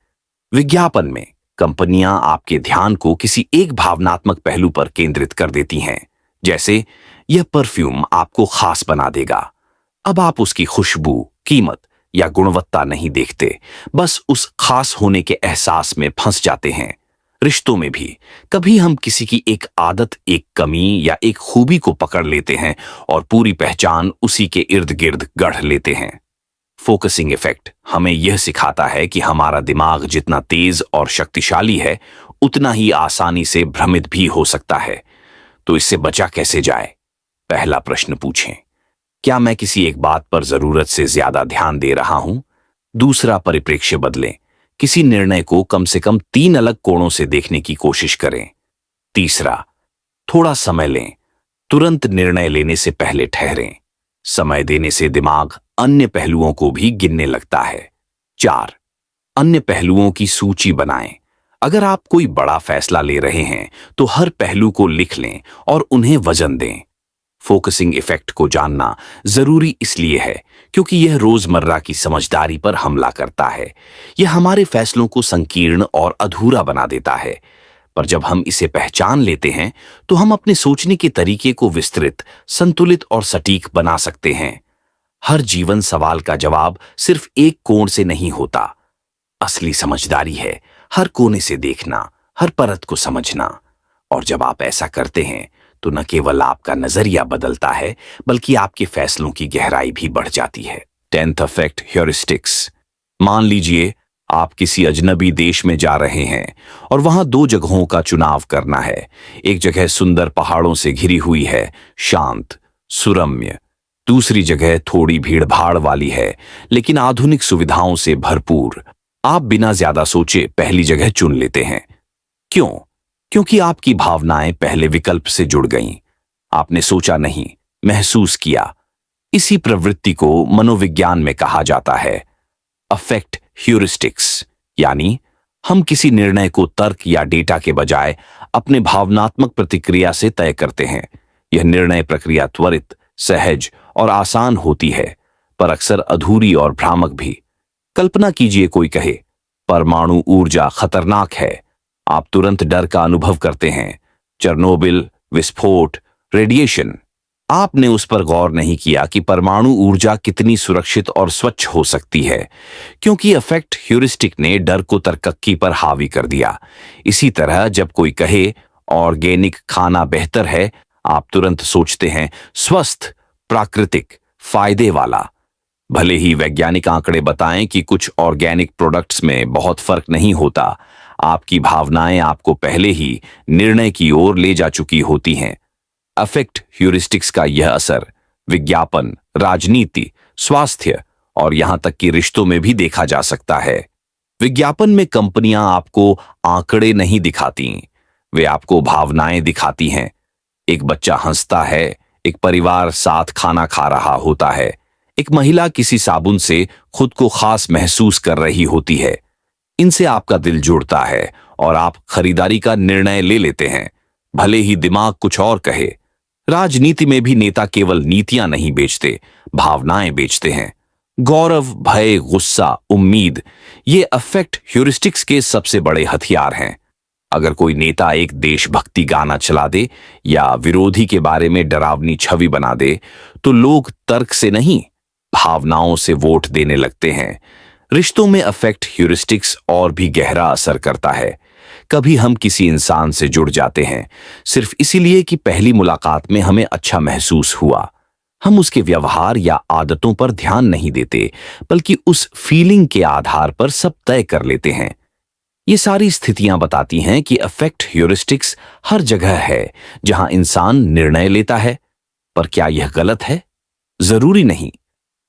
विज्ञापन में कंपनियां आपके ध्यान को किसी एक भावनात्मक पहलू पर केंद्रित कर देती हैं, जैसे यह परफ्यूम आपको खास बना देगा। अब आप उसकी खुशबू, कीमत या गुणवत्ता नहीं देखते, बस उस खास होने के एहसास में फंस जाते हैं। रिश्तों में भी कभी हम किसी की एक आदत, एक कमी या एक खूबी को पकड़ लेते हैं और पूरी पहचान उसी के इर्द गिर्द गढ़ लेते हैं। फोकसिंग इफेक्ट हमें यह सिखाता है कि हमारा दिमाग जितना तेज और शक्तिशाली है, उतना ही आसानी से भ्रमित भी हो सकता है। तो इससे बचा कैसे जाए? पहला प्रश्न पूछें, क्या मैं किसी एक बात पर जरूरत से ज्यादा ध्यान दे रहा हूं? दूसरा, परिप्रेक्ष्य बदलें। किसी निर्णय को कम से कम 3 अलग कोणों से देखने की कोशिश करें। तीसरा, थोड़ा समय लें। तुरंत निर्णय लेने से पहले ठहरें। समय देने से दिमाग अन्य पहलुओं को भी गिनने लगता है। 4, अन्य पहलुओं की सूची बनाएं। अगर आप कोई बड़ा फैसला ले रहे हैं तो हर पहलू को लिख लें और उन्हें वजन दें। फोकसिंग इफेक्ट को जानना जरूरी इसलिए है क्योंकि यह रोजमर्रा की समझदारी पर हमला करता है। यह हमारे फैसलों को संकीर्ण और अधूरा बना देता है। पर जब हम इसे पहचान लेते हैं तो हम अपने सोचने के तरीके को विस्तृत, संतुलित और सटीक बना सकते हैं। हर जीवन सवाल का जवाब सिर्फ एक कोण से नहीं होता। असली समझदारी है हर कोने से देखना, हर परत को समझना। और जब आप ऐसा करते हैं तो न केवल आपका नजरिया बदलता है, बल्कि आपके फैसलों की गहराई भी बढ़ जाती है। 10th effect, heuristics. मान लीजिए आप किसी अजनबी देश में जा रहे हैं और वहां 2 जगहों का चुनाव करना है। एक जगह सुंदर पहाड़ों से घिरी हुई है, शांत, सुरम्य। दूसरी जगह थोड़ी भीड़ भाड़ वाली है, लेकिन आधुनिक सुविधाओं से भरपूर। आप बिना ज्यादा सोचे पहली जगह चुन लेते हैं। क्यों? क्योंकि आपकी भावनाएं पहले विकल्प से जुड़ गईं। आपने सोचा नहीं, महसूस किया। इसी प्रवृत्ति को मनोविज्ञान में कहा जाता है अफेक्ट ह्यूरिस्टिक्स, यानी हम किसी निर्णय को तर्क या डेटा के बजाय अपने भावनात्मक प्रतिक्रिया से तय करते हैं। यह निर्णय प्रक्रिया त्वरित, सहज और आसान होती है, पर अक्सर अधूरी और भ्रामक भी। कल्पना कीजिए कोई कहे परमाणु ऊर्जा खतरनाक है। आप तुरंत डर का अनुभव करते हैं। चेरनोबिल, विस्फोट, रेडिएशन। आपने उस पर गौर नहीं किया कि परमाणु ऊर्जा कितनी सुरक्षित और स्वच्छ हो सकती है, क्योंकि अफेक्ट ह्यूरिस्टिक ने डर को तरक्की पर हावी कर दिया। इसी तरह जब कोई कहे ऑर्गेनिक खाना बेहतर है, आप तुरंत सोचते हैं स्वस्थ, प्राकृतिक, फायदे वाला। भले ही वैज्ञानिक आंकड़े बताएं कि कुछ ऑर्गेनिक प्रोडक्ट्स में बहुत फर्क नहीं होता, आपकी भावनाएं आपको पहले ही निर्णय की ओर ले जा चुकी होती हैं। अफेक्ट ह्यूरिस्टिक्स का यह असर विज्ञापन, राजनीति, स्वास्थ्य और यहां तक कि रिश्तों में भी देखा जा सकता है। विज्ञापन में कंपनियां आपको आंकड़े नहीं दिखाती, वे आपको भावनाएं दिखाती हैं। एक बच्चा हंसता है, एक परिवार साथ खाना खा रहा होता है, एक महिला किसी साबुन से खुद को खास महसूस कर रही होती है। इनसे आपका दिल जुड़ता है और आप खरीदारी का निर्णय ले लेते हैं, भले ही दिमाग कुछ और कहे। राजनीति में भी नेता केवल नीतियां नहीं बेचते, भावनाएं बेचते हैं। गौरव, भय, गुस्सा, उम्मीद, ये अफेक्ट ह्यूरिस्टिक्स के सबसे बड़े हथियार हैं। अगर कोई नेता एक देशभक्ति गाना चला दे या विरोधी के बारे में डरावनी छवि बना दे, तो लोग तर्क से नहीं, भावनाओं से वोट देने लगते हैं। रिश्तों में अफेक्ट ह्यूरिस्टिक्स और भी गहरा असर करता है। कभी हम किसी इंसान से जुड़ जाते हैं सिर्फ इसीलिए कि पहली मुलाकात में हमें अच्छा महसूस हुआ। हम उसके व्यवहार या आदतों पर ध्यान नहीं देते, बल्कि उस फीलिंग के आधार पर सब तय कर लेते हैं। ये सारी स्थितियां बताती हैं कि अफेक्ट ह्यूरिस्टिक्स हर जगह है जहां इंसान निर्णय लेता है। पर क्या यह गलत है? जरूरी नहीं।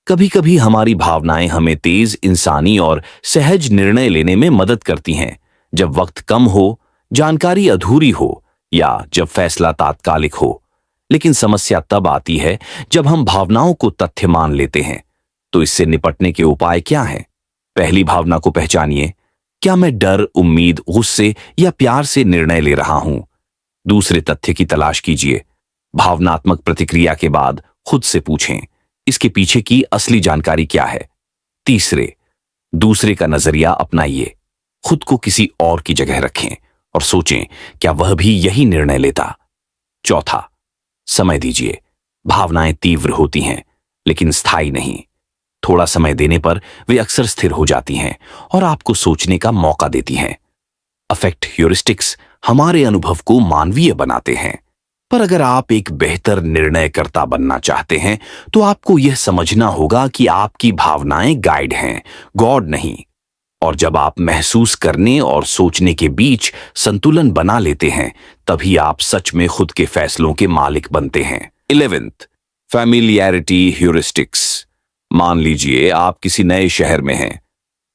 कभी कभी हमारी भावनाएं हमें तेज, इंसानी और सहज निर्णय लेने में मदद करती हैं, जब वक्त कम हो, जानकारी अधूरी हो या जब फैसला तात्कालिक हो। लेकिन समस्या तब आती है जब हम भावनाओं को तथ्य मान लेते हैं। तो इससे निपटने के उपाय क्या हैं? पहली भावना को पहचानिए। क्या मैं डर, उम्मीद, गुस्से या प्यार से निर्णय ले रहा हूं? दूसरे तथ्य की तलाश कीजिए। भावनात्मक प्रतिक्रिया के बाद खुद से पूछें, इसके पीछे की असली जानकारी क्या है? तीसरे, दूसरे का नजरिया अपनाइए। खुद को किसी और की जगह रखें और सोचें, क्या वह भी यही निर्णय लेता? चौथा, समय दीजिए। भावनाएं तीव्र होती हैं, लेकिन स्थायी नहीं। थोड़ा समय देने पर वे अक्सर स्थिर हो जाती हैं और आपको सोचने का मौका देती हैं। अफेक्ट ह्यूरिस्टिक्स हमारे अनुभव को मानवीय बनाते हैं, पर अगर आप एक बेहतर निर्णयकर्ता बनना चाहते हैं तो आपको यह समझना होगा कि आपकी भावनाएं गाइड हैं, गॉड नहीं। और जब आप महसूस करने और सोचने के बीच संतुलन बना लेते हैं, तभी आप सच में खुद के फैसलों के मालिक बनते हैं। 11th, familiarity heuristics. मान लीजिए आप किसी नए शहर में हैं।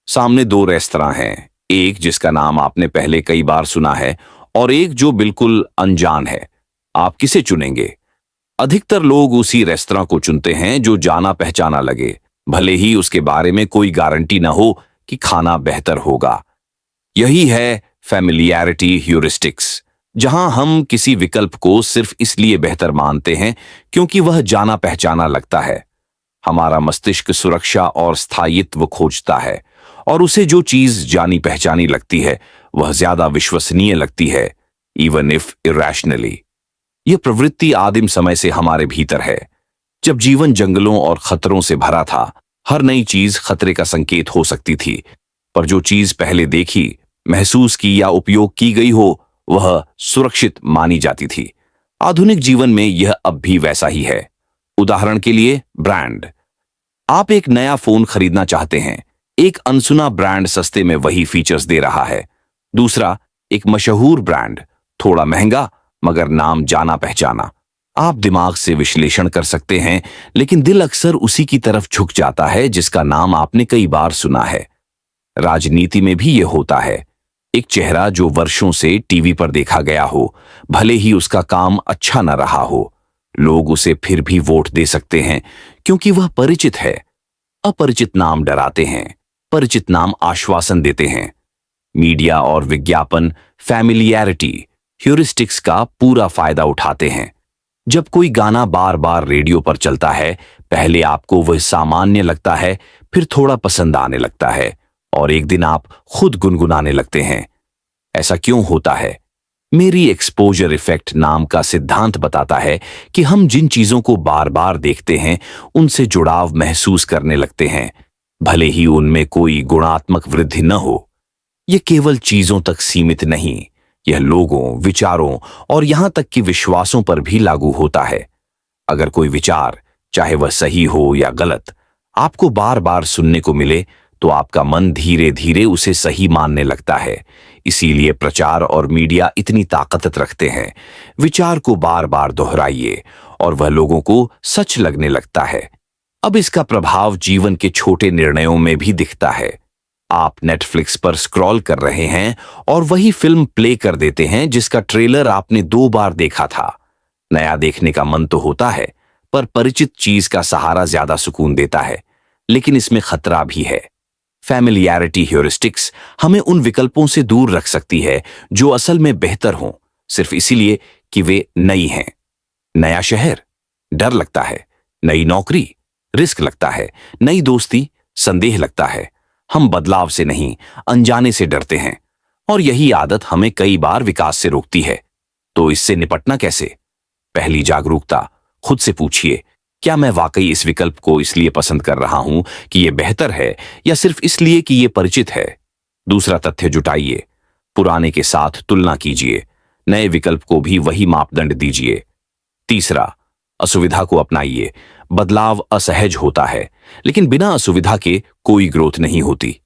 सामने दो रेस्तरां हैं, एक जिसका नाम आपने पहले कई बार सुना है और एक जो बिल्कुल अनजान है। आप किसे चुनेंगे? अधिकतर लोग उसी रेस्तरां को चुनते हैं जो जाना पहचाना लगे, भले ही उसके बारे में कोई गारंटी न हो कि खाना बेहतर होगा। यही है फैमिलियरिटी ह्यूरिस्टिक्स, जहां हम किसी विकल्प को सिर्फ इसलिए बेहतर मानते हैं क्योंकि वह जाना पहचाना लगता है। हमारा मस्तिष्क सुरक्षा और स्थायित्व खोजता है, और उसे जो चीज जानी पहचानी लगती है वह ज्यादा विश्वसनीय लगती है, इवन इफ इरैशनली। यह प्रवृत्ति आदिम समय से हमारे भीतर है। जब जीवन जंगलों और खतरों से भरा था, हर नई चीज खतरे का संकेत हो सकती थी, पर जो चीज पहले देखी, महसूस की या उपयोग की गई हो, वह सुरक्षित मानी जाती थी। आधुनिक जीवन में यह अब भी वैसा ही है। उदाहरण के लिए ब्रांड। आप एक नया फोन खरीदना चाहते हैं। एक अनसुना ब्रांड सस्ते में वही फीचर्स दे रहा है। दूसरा, एक मशहूर ब्रांड, थोड़ा महंगा मगर नाम जाना पहचाना। आप दिमाग से विश्लेषण कर सकते हैं, लेकिन दिल अक्सर उसी की तरफ झुक जाता है जिसका नाम आपने कई बार सुना है। राजनीति में भी यह होता है। एक चेहरा जो वर्षों से टीवी पर देखा गया हो, भले ही उसका काम अच्छा न रहा हो, लोग उसे फिर भी वोट दे सकते हैं क्योंकि वह परिचित है। अपरिचित नाम डराते हैं, परिचित नाम आश्वासन देते हैं। मीडिया और विज्ञापन फैमिलियरिटी ह्यूरिस्टिक्स का पूरा फायदा उठाते हैं। जब कोई गाना बार बार रेडियो पर चलता है, पहले आपको वह सामान्य लगता है, फिर थोड़ा पसंद आने लगता है और एक दिन आप खुद गुनगुनाने लगते हैं। ऐसा क्यों होता है? मेरी एक्सपोजर इफेक्ट नाम का सिद्धांत बताता है कि हम जिन चीजों को बार बार देखते हैं, उनसे जुड़ाव महसूस करने लगते हैं, भले ही उनमें कोई गुणात्मक वृद्धि न हो। यह केवल चीजों तक सीमित नहीं, यह लोगों, विचारों और यहां तक कि विश्वासों पर भी लागू होता है। अगर कोई विचार, चाहे वह सही हो या गलत, आपको बार बार सुनने को मिले, तो आपका मन धीरे धीरे उसे सही मानने लगता है। इसीलिए प्रचार और मीडिया इतनी ताकत रखते हैं। विचार को बार बार दोहराइए और वह लोगों को सच लगने लगता है। अब इसका प्रभाव जीवन के छोटे निर्णयों में भी दिखता है। आप नेटफ्लिक्स पर स्क्रॉल कर रहे हैं और वही फिल्म प्ले कर देते हैं जिसका ट्रेलर आपने 2 बार देखा था। नया देखने का मन तो होता है, पर परिचित चीज का सहारा ज्यादा सुकून देता है, लेकिन इसमें खतरा भी है। फैमिलियरिटी ह्यूरिस्टिक्स हमें उन विकल्पों से दूर रख सकती है जो असल में बेहतर हों, सिर्फ इसीलिए कि वे नई हैं। नया शहर, डर लगता है। नई नौकरी, रिस्क लगता है। नई दोस्ती, संदेह लगता है। हम बदलाव से नहीं, अनजाने से डरते हैं, और यही आदत हमें कई बार विकास से रोकती है। तो इससे निपटना कैसे? पहली जागरूकता, खुद से पूछिए, क्या मैं वाकई इस विकल्प को इसलिए पसंद कर रहा हूं कि यह बेहतर है, या सिर्फ इसलिए कि यह परिचित है? दूसरा, तथ्य जुटाइए। पुराने के साथ तुलना कीजिए। नए विकल्प को भी वही मापदंड दीजिए। तीसरा, असुविधा को अपनाइए। बदलाव असहज होता है, लेकिन बिना असुविधा के कोई ग्रोथ नहीं होती।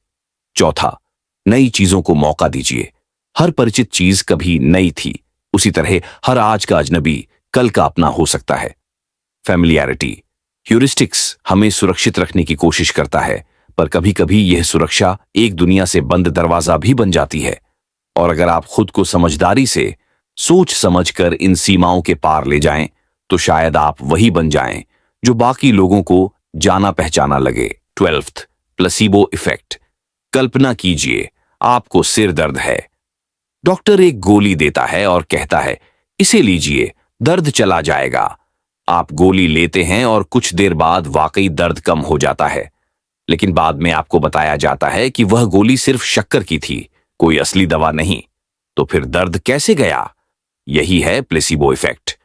चौथा, नई चीजों को मौका दीजिए। हर परिचित चीज कभी नई थी, उसी तरह हर आज का अजनबी कल का अपना हो सकता है। फैमिलियरिटी ह्यूरिस्टिक्स हमें सुरक्षित रखने की कोशिश करता है, पर कभी कभी यह सुरक्षा एक दुनिया से बंद दरवाजा भी बन जाती है। और अगर आप खुद को समझदारी से, सोच समझकर इन सीमाओं के पार ले जाएं, तो शायद आप वही बन जाएं जो बाकी लोगों को जाना पहचाना लगे। 12th, placebo effect. कल्पना कीजिए आपको सिर दर्द है। डॉक्टर एक गोली देता है और कहता है, इसे लीजिए, दर्द चला जाएगा। आप गोली लेते हैं और कुछ देर बाद वाकई दर्द कम हो जाता है, लेकिन बाद में आपको बताया जाता है कि वह गोली सिर्फ शक्कर की थी, कोई असली दवा नहीं। तो फिर दर्द कैसे गया? यही है प्लेसिबो इफेक्ट।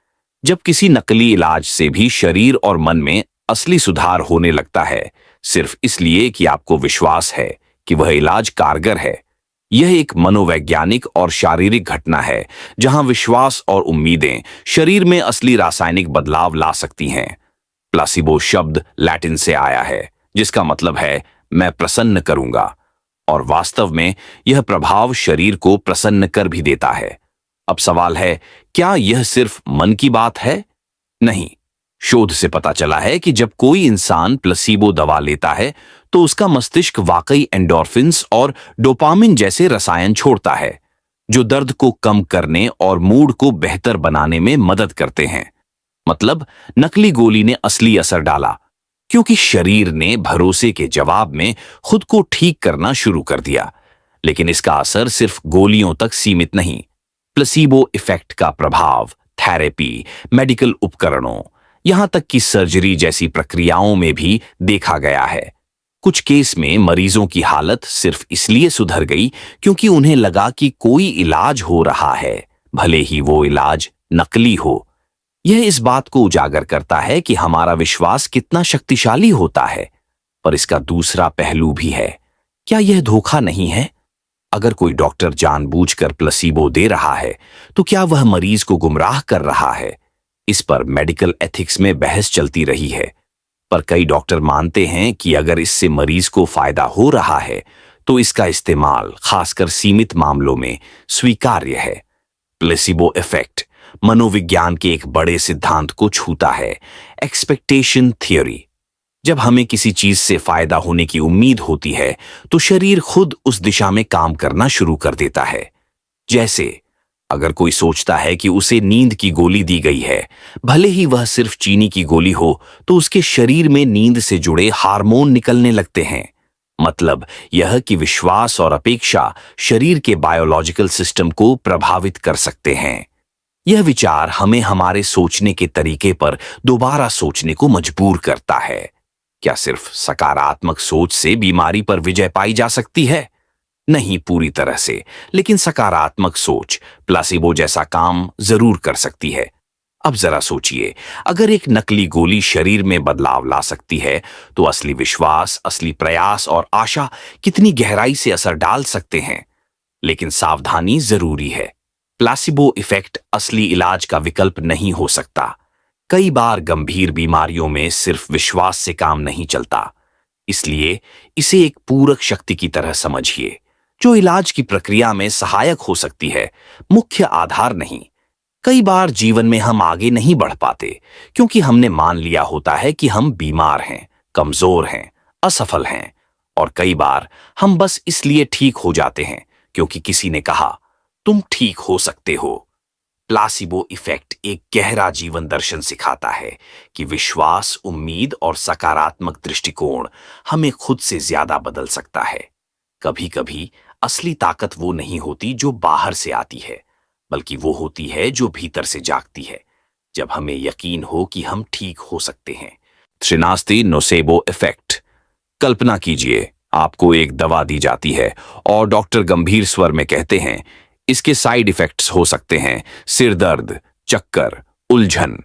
जब किसी नकली इलाज से भी शरीर और मन में असली सुधार होने लगता है, सिर्फ इसलिए कि आपको विश्वास है कि वह इलाज कारगर है, यह एक मनोवैज्ञानिक और शारीरिक घटना है जहां विश्वास और उम्मीदें शरीर में असली रासायनिक बदलाव ला सकती हैं। प्लासिबो शब्द लैटिन से आया है, जिसका मतलब है मैं प्रसन्न करूंगा, और वास्तव में यह प्रभाव शरीर को प्रसन्न कर भी देता है। अब सवाल है, क्या यह सिर्फ मन की बात है? नहीं। शोध से पता चला है कि जब कोई इंसान प्लेसिबो दवा लेता है तो उसका मस्तिष्क वाकई एंडोर्फिन्स और डोपामिन जैसे रसायन छोड़ता है, जो दर्द को कम करने और मूड को बेहतर बनाने में मदद करते हैं। मतलब नकली गोली ने असली असर डाला, क्योंकि शरीर ने भरोसे के जवाब में खुद को ठीक करना शुरू कर दिया। लेकिन इसका असर सिर्फ गोलियों तक सीमित नहीं। प्लेसिबो इफेक्ट का प्रभाव थेरेपी, मेडिकल उपकरणों, यहां तक कि सर्जरी जैसी प्रक्रियाओं में भी देखा गया है। कुछ केस में मरीजों की हालत सिर्फ इसलिए सुधर गई क्योंकि उन्हें लगा कि कोई इलाज हो रहा है, भले ही वो इलाज नकली हो। यह इस बात को उजागर करता है कि हमारा विश्वास कितना शक्तिशाली होता है। पर इसका दूसरा पहलू भी है। क्या यह धोखा नहीं है? अगर कोई डॉक्टर जानबूझकर प्लेसिबो दे रहा है, तो क्या वह मरीज को गुमराह कर रहा है? इस पर मेडिकल एथिक्स में बहस चलती रही है, पर कई डॉक्टर मानते हैं कि अगर इससे मरीज को फायदा हो रहा है तो इसका इस्तेमाल खासकर सीमित मामलों में स्वीकार्य है। प्लेसिबो इफेक्ट मनोविज्ञान के एक बड़े सिद्धांत को छूता है, एक्सपेक्टेशन थियोरी। जब हमें किसी चीज से फायदा होने की उम्मीद होती है तो शरीर खुद उस दिशा में काम करना शुरू कर देता है। जैसे अगर कोई सोचता है कि उसे नींद की गोली दी गई है, भले ही वह सिर्फ चीनी की गोली हो, तो उसके शरीर में नींद से जुड़े हार्मोन निकलने लगते हैं। मतलब यह कि विश्वास और अपेक्षा शरीर के बायोलॉजिकल सिस्टम को प्रभावित कर सकते हैं। यह विचार हमें हमारे सोचने के तरीके पर दोबारा सोचने को मजबूर करता है। क्या सिर्फ सकारात्मक सोच से बीमारी पर विजय पाई जा सकती है? नहीं पूरी तरह से, लेकिन सकारात्मक सोच प्लेसिबो जैसा काम जरूर कर सकती है। अब जरा सोचिए, अगर एक नकली गोली शरीर में बदलाव ला सकती है, तो असली विश्वास, असली प्रयास और आशा कितनी गहराई से असर डाल सकते हैं। लेकिन सावधानी जरूरी है। प्लेसिबो इफेक्ट असली इलाज का विकल्प नहीं हो सकता। कई बार गंभीर बीमारियों में सिर्फ विश्वास से काम नहीं चलता, इसलिए इसे एक पूरक शक्ति की तरह समझिए, जो इलाज की प्रक्रिया में सहायक हो सकती है, मुख्य आधार नहीं। कई बार जीवन में हम आगे नहीं बढ़ पाते क्योंकि हमने मान लिया होता है कि हम बीमार हैं, कमजोर हैं, असफल हैं, और कई बार हम बस इसलिए ठीक हो जाते हैं क्योंकि किसी ने कहा तुम ठीक हो सकते हो। प्लेसिबो इफेक्ट एक गहरा जीवन दर्शन सिखाता है कि विश्वास, उम्मीद और सकारात्मक दृष्टिकोण हमें खुद से ज्यादा बदल सकता है। कभी कभी असली ताकत वो नहीं होती जो बाहर से आती है, बल्कि वो होती है जो भीतर से जागती है, जब हमें यकीन हो कि हम ठीक हो सकते हैं। त्रिनास्ती नोसेबो इफेक्ट। कल्पना कीजिए, आपको एक दवा दी जाती है और डॉक्टर गंभीर स्वर में कहते हैं इसके साइड इफेक्ट्स हो सकते हैं सिर दर्द, चक्कर, उलझन।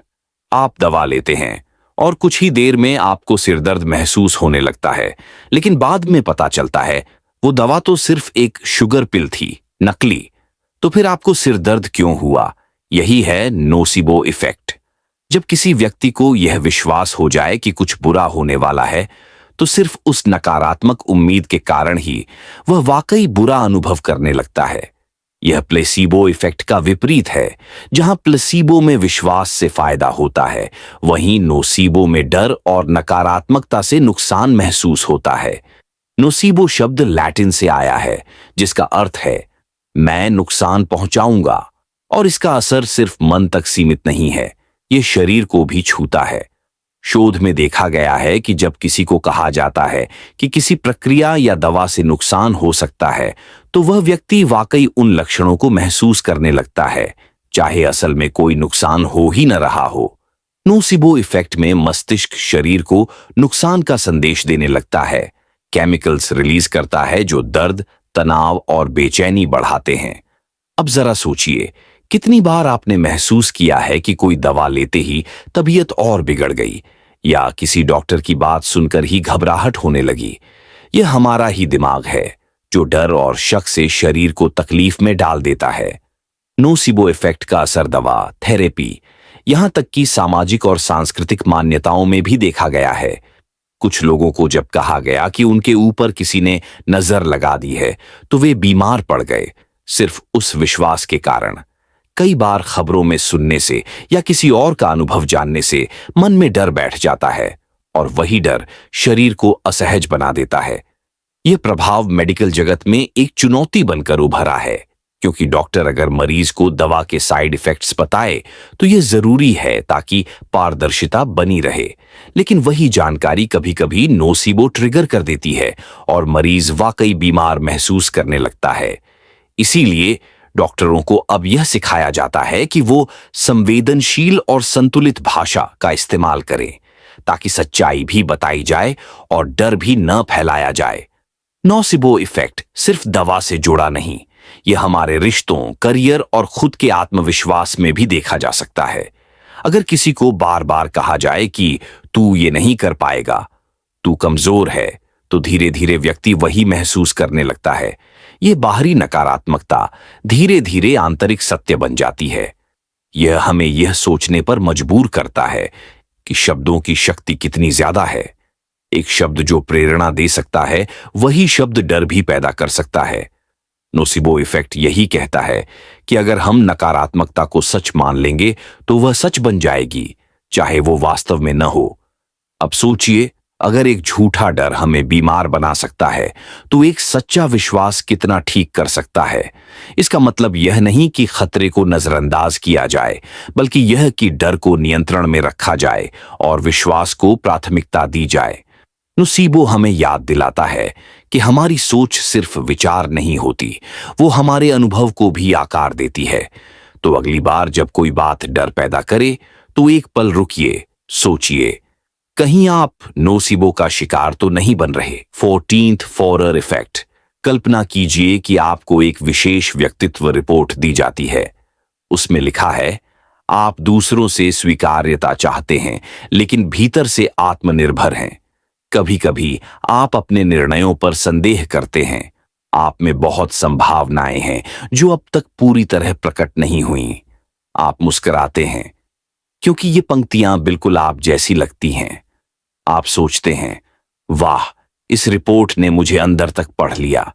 आप दवा लेते हैं और कुछ ही देर में आपको सिर दर्द महसूस होने लगता है, लेकिन बाद में पता चलता है वो दवा तो सिर्फ एक शुगर पिल थी, नकली। तो फिर आपको सिर दर्द क्यों हुआ? यही है नोसिबो इफेक्ट। जब किसी व्यक्ति को यह विश्वास हो जाए कि कुछ बुरा होने वाला है, तो सिर्फ उस नकारात्मक उम्मीद के कारण ही वह वाकई बुरा अनुभव करने लगता है। यह प्लेसिबो इफेक्ट का विपरीत है। जहां प्लेसिबो में विश्वास से फायदा होता है, वहीं नोसिबो में डर और नकारात्मकता से नुकसान महसूस होता है। नोसिबो शब्द लैटिन से आया है, जिसका अर्थ है मैं नुकसान पहुंचाऊंगा, और इसका असर सिर्फ मन तक सीमित नहीं है, यह शरीर को भी छूता है। शोध में देखा गया है कि जब किसी को कहा जाता है कि किसी प्रक्रिया या दवा से नुकसान हो सकता है, तो वह व्यक्ति वाकई उन लक्षणों को महसूस करने लगता है, चाहे असल में कोई नुकसान हो ही न रहा हो। नोसिबो इफेक्ट में मस्तिष्क शरीर को नुकसान का संदेश देने लगता है, केमिकल्स रिलीज करता है जो दर्द, तनाव और बेचैनी बढ़ाते हैं। अब जरा सोचिए, कितनी बार आपने महसूस किया है कि कोई दवा लेते ही तबीयत और बिगड़ गई, या किसी डॉक्टर की बात सुनकर ही घबराहट होने लगी? यह हमारा ही दिमाग है जो डर और शक से शरीर को तकलीफ में डाल देता है। नोसिबो इफेक्ट का असर दवा, थेरेपी, यहां तक कि सामाजिक और सांस्कृतिक मान्यताओं में भी देखा गया है। कुछ लोगों को जब कहा गया कि उनके ऊपर किसी ने नजर लगा दी है, तो वे बीमार पड़ गए, सिर्फ उस विश्वास के कारण। कई बार खबरों में सुनने से या किसी और का अनुभव जानने से मन में डर बैठ जाता है, और वही डर शरीर को असहज बना देता है। यह प्रभाव मेडिकल जगत में एक चुनौती बनकर उभरा है, क्योंकि डॉक्टर अगर मरीज को दवा के साइड इफेक्ट्स बताए तो यह जरूरी है ताकि पारदर्शिता बनी रहे। लेकिन वही जानकारी कभी-कभी नोसिबो ट्रिगर कर देती है और मरीज वाकई बीमार महसूस करने लगता है। इसीलिए डॉक्टरों को अब यह सिखाया जाता है कि वो संवेदनशील और संतुलित भाषा का इस्तेमाल करें, ताकि सच्चाई भी बताई जाए और डर भी न फैलाया जाए। नोसिबो इफेक्ट सिर्फ दवा से जुड़ा नहीं, यह हमारे रिश्तों, करियर और खुद के आत्मविश्वास में भी देखा जा सकता है। अगर किसी को बार बार कहा जाए कि तू ये नहीं कर पाएगा, तू कमजोर है, तो धीरे धीरे व्यक्ति वही महसूस करने लगता है। यह बाहरी नकारात्मकता धीरे धीरे आंतरिक सत्य बन जाती है। यह हमें यह सोचने पर मजबूर करता है कि शब्दों की शक्ति कितनी ज्यादा है। एक शब्द जो प्रेरणा दे सकता है, वही शब्द डर भी पैदा कर सकता है। नोसिबो इफेक्ट यही कहता है कि अगर हम नकारात्मकता को सच मान लेंगे तो वह सच बन जाएगी, चाहे वो वास्तव में न हो। अब सोचिए, अगर एक झूठा डर हमें बीमार बना सकता है, तो एक सच्चा विश्वास कितना ठीक कर सकता है। इसका मतलब यह नहीं कि खतरे को नजरअंदाज किया जाए, बल्कि यह कि डर को नियंत्रण में रखा जाए और विश्वास को प्राथमिकता दी जाए। नोसिबो हमें याद दिलाता है कि हमारी सोच सिर्फ विचार नहीं होती, वो हमारे अनुभव को भी आकार देती है। तो अगली बार जब कोई बात डर पैदा करे, तो एक पल रुकिए, सोचिए, कहीं आप नोसिबो का शिकार तो नहीं बन रहे। 14th Führer effect. कल्पना कीजिए कि आपको एक विशेष व्यक्तित्व रिपोर्ट दी जाती है। उसमें लिखा है, आप दूसरों से स्वीकार्यता चाहते हैं, लेकिन भीतर से आत्मनिर्भर हैं। कभी कभी आप अपने निर्णयों पर संदेह करते हैं। आप में बहुत संभावनाएं हैं जो अब तक पूरी तरह प्रकट नहीं हुई। आप मुस्कुराते हैं क्योंकि ये पंक्तियां बिल्कुल आप जैसी लगती हैं। आप सोचते हैं, वाह, इस रिपोर्ट ने मुझे अंदर तक पढ़ लिया।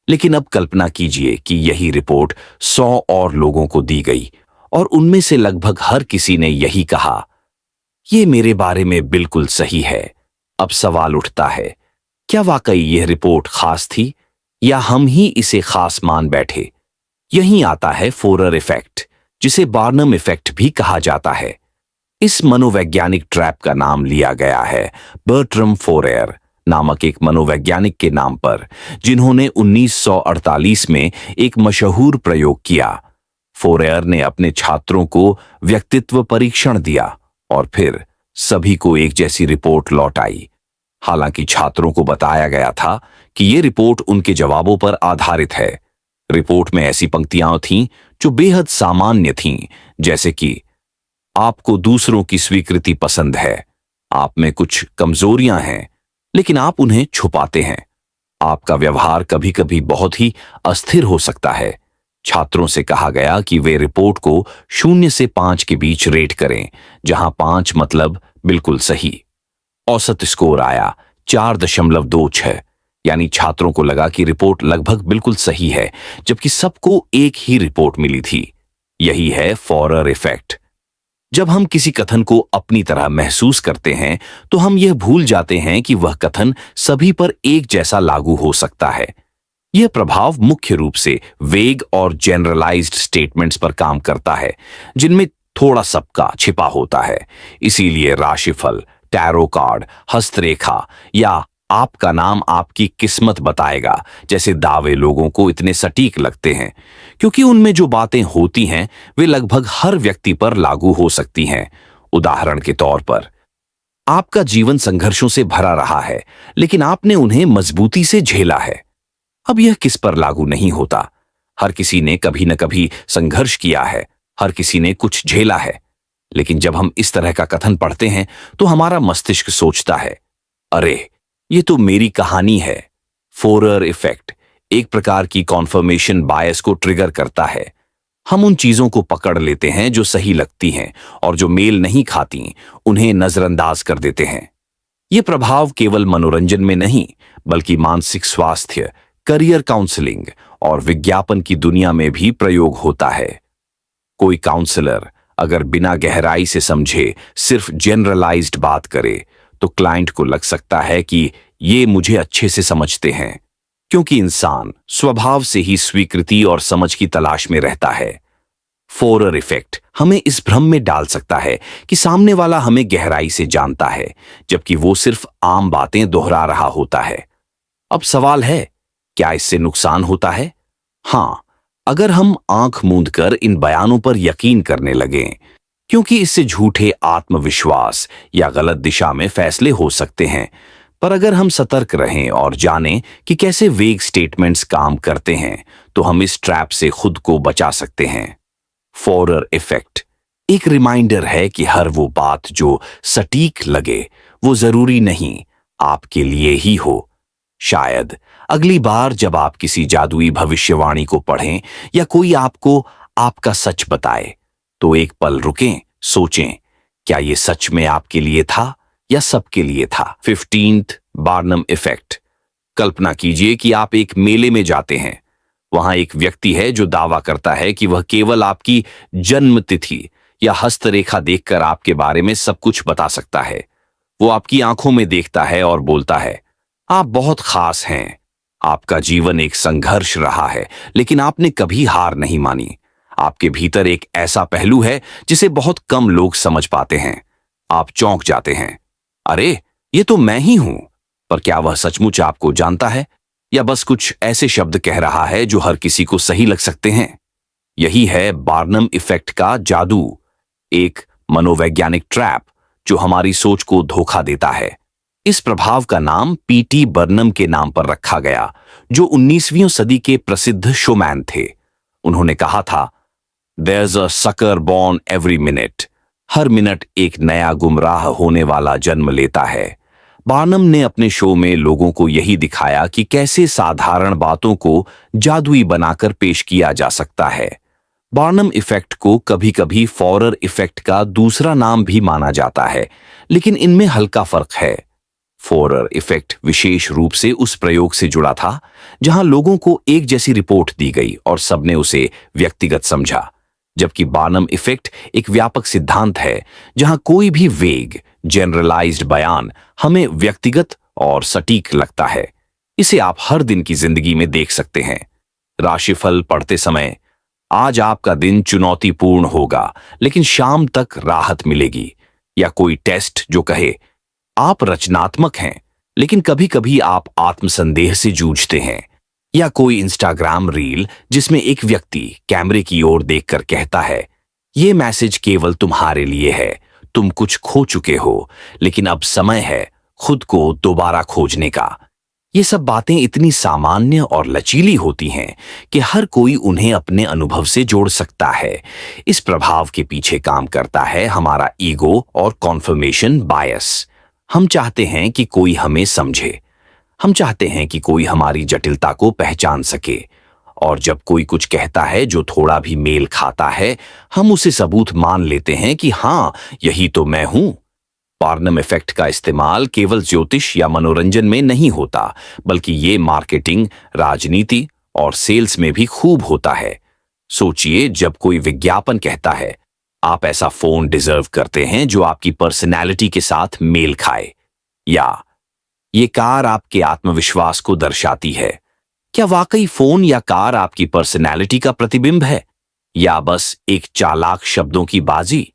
लेकिन अब कल्पना कीजिए कि यही रिपोर्ट 100 और लोगों को दी गई, और उनमें से लगभग हर किसी ने यही कहा, यह मेरे बारे में बिल्कुल सही है। अब सवाल उठता है, क्या वाकई यह रिपोर्ट खास थी, या हम ही इसे खास मान बैठे? यहीं आता है फोरर इफेक्ट, जिसे बार्नम इफेक्ट भी कहा जाता है। इस मनोवैज्ञानिक ट्रैप का नाम लिया गया है बर्ट्रम फोरेर नामक एक मनोवैज्ञानिक के नाम पर, जिन्होंने 1948 में एक मशहूर प्रयोग किया। फोरेर ने अपने छात्रों को व्यक्तित्व परीक्षण दिया और फिर सभी को एक जैसी रिपोर्ट लौटाई। हालांकि छात्रों को बताया गया था कि यह रिपोर्ट उनके जवाबों पर आधारित है। रिपोर्ट में ऐसी पंक्तियां थीं जो बेहद सामान्य थीं, जैसे कि आपको दूसरों की स्वीकृति पसंद है, आप में कुछ कमजोरियां हैं लेकिन आप उन्हें छुपाते हैं, आपका व्यवहार कभी कभी बहुत ही अस्थिर हो सकता है। छात्रों से कहा गया कि वे रिपोर्ट को 0 से 5 के बीच रेट करें, जहां 5 मतलब बिल्कुल सही। औसत स्कोर आया 4.26, यानी छात्रों को लगा कि रिपोर्ट लगभग बिल्कुल सही है, जबकि सबको एक ही रिपोर्ट मिली थी। यही है फोरर इफेक्ट। जब हम किसी कथन को अपनी तरह महसूस करते हैं, तो हम यह भूल जाते हैं कि वह कथन सभी पर एक जैसा लागू हो सकता है। यह प्रभाव मुख्य रूप से वेग और जनरलाइज्ड स्टेटमेंट्स पर काम करता है, जिनमें थोड़ा सबका छिपा होता है। इसीलिए राशिफल, टैरो कार्ड, हस्तरेखा या आपका नाम आपकी किस्मत बताएगा जैसे दावे लोगों को इतने सटीक लगते हैं, क्योंकि उनमें जो बातें होती हैं वे लगभग हर व्यक्ति पर लागू हो सकती हैं। उदाहरण के तौर पर, आपका जीवन संघर्षों से भरा रहा है, लेकिन आपने उन्हें मजबूती से झेला है। अब यह किस पर लागू नहीं होता? हर किसी ने कभी न कभी संघर्ष किया है, हर किसी ने कुछ झेला है। लेकिन जब हम इस तरह का कथन पढ़ते हैं तो हमारा मस्तिष्क सोचता है, अरे ये तो मेरी कहानी है। फोरर इफेक्ट एक प्रकार की कॉन्फर्मेशन बायस को ट्रिगर करता है। हम उन चीजों को पकड़ लेते हैं जो सही लगती हैं और जो मेल नहीं खाती उन्हें नजरअंदाज कर देते हैं। ये प्रभाव केवल मनोरंजन में नहीं बल्कि मानसिक स्वास्थ्य, करियर काउंसलिंग और विज्ञापन की दुनिया में भी प्रयोग होता है। कोई काउंसलर अगर बिना गहराई से समझे सिर्फ जनरलाइज्ड बात करे तो क्लाइंट को लग सकता है कि ये मुझे अच्छे से समझते हैं, क्योंकि इंसान स्वभाव से ही स्वीकृति और समझ की तलाश में रहता है। फोरर इफेक्ट हमें इस भ्रम में डाल सकता है कि सामने वाला हमें गहराई से जानता है, जबकि वो सिर्फ आम बातें दोहरा रहा होता है। अब सवाल है, क्या इससे नुकसान होता है? हाँ, अगर हम आंख मूंद कर इन बयानों पर यकीन करने लगें, क्योंकि इससे झूठे आत्मविश्वास या गलत दिशा में फैसले हो सकते हैं। पर अगर हम सतर्क रहें और जानें कि कैसे वेग स्टेटमेंट्स काम करते हैं, तो हम इस ट्रैप से खुद को बचा सकते हैं। फोरर इफेक्ट एक रिमाइंडर है कि हर वो बात जो सटीक लगे वो जरूरी नहीं आपके लिए ही हो। शायद अगली बार जब आप किसी जादुई भविष्यवाणी को पढ़ें या कोई आपको आपका सच बताए, तो एक पल रुकें, सोचें, क्या ये सच में आपके लिए था या सबके लिए था। 15th Barnum effect. कल्पना कीजिए कि आप एक मेले में जाते हैं। वहां एक व्यक्ति है जो दावा करता है कि वह केवल आपकी जन्म तिथि या हस्तरेखा देखकर आपके बारे में सब कुछ बता सकता है। वो आपकी आंखों में देखता है और बोलता है, आप बहुत खास हैं। आपका जीवन एक संघर्ष रहा है, लेकिन आपने कभी हार नहीं मानी। आपके भीतर एक ऐसा पहलू है जिसे बहुत कम लोग समझ पाते हैं। आप चौंक जाते हैं, अरे ये तो मैं ही हूं। पर क्या वह सचमुच आपको जानता है या बस कुछ ऐसे शब्द कह रहा है जो हर किसी को सही लग सकते हैं? यही है बार्नम इफेक्ट का जादू, एक मनोवैज्ञानिक ट्रैप जो हमारी सोच को धोखा देता है। इस प्रभाव का नाम पीटी बर्नम के नाम पर रखा गया, जो 19वीं सदी के प्रसिद्ध शोमैन थे। उन्होंने कहा था, There's a sucker born every minute। Her minute एक नया गुमराह होने वाला जन्म लेता है। बार्नम ने अपने शो में लोगों को यही दिखाया कि कैसे साधारण बातों को जादुई बनाकर पेश किया जा सकता है। बार्नम इफेक्ट को कभी-कभी फोरर इफेक्ट का दूसरा नाम भी माना जाता है, लेकिन इनमें हल्का फर्क है। फोरर इफेक्ट विशेष रूप से उस प्रयोग से जुड़ा था जहां लोगों को एक जैसी रिपोर्ट दी गई और सबने उसे व्यक्तिगत समझा, जबकि बार्नम इफेक्ट एक व्यापक सिद्धांत है जहां कोई भी वेग जनरलाइज्ड बयान हमें व्यक्तिगत और सटीक लगता है। इसे आप हर दिन की जिंदगी में देख सकते हैं। राशिफल पढ़ते समय, आज आपका दिन चुनौतीपूर्ण होगा लेकिन शाम तक राहत मिलेगी। या कोई टेस्ट जो कहे, आप रचनात्मक हैं लेकिन कभी कभी आप आत्मसंदेह से जूझते हैं। या कोई इंस्टाग्राम रील जिसमें एक व्यक्ति कैमरे की ओर देखकर कहता है, ये मैसेज केवल तुम्हारे लिए है, तुम कुछ खो चुके हो लेकिन अब समय है खुद को दोबारा खोजने का। ये सब बातें इतनी सामान्य और लचीली होती हैं कि हर कोई उन्हें अपने अनुभव से जोड़ सकता है। इस प्रभाव के पीछे काम करता है हमारा ईगो और कॉन्फर्मेशन बायस। हम चाहते हैं कि कोई हमें समझे, हम चाहते हैं कि कोई हमारी जटिलता को पहचान सके, और जब कोई कुछ कहता है जो थोड़ा भी मेल खाता है, हम उसे सबूत मान लेते हैं कि हाँ, यही तो मैं हूं। बार्नम इफेक्ट का इस्तेमाल केवल ज्योतिष या मनोरंजन में नहीं होता, बल्कि ये मार्केटिंग, राजनीति और सेल्स में भी खूब होता है। सोचिए, जब कोई विज्ञापन कहता है, आप ऐसा फोन डिजर्व करते हैं जो आपकी पर्सनैलिटी के साथ मेल खाए, या ये कार आपके आत्मविश्वास को दर्शाती है, क्या वाकई फोन या कार आपकी पर्सनैलिटी का प्रतिबिंब है या बस एक चालाक शब्दों की बाजी?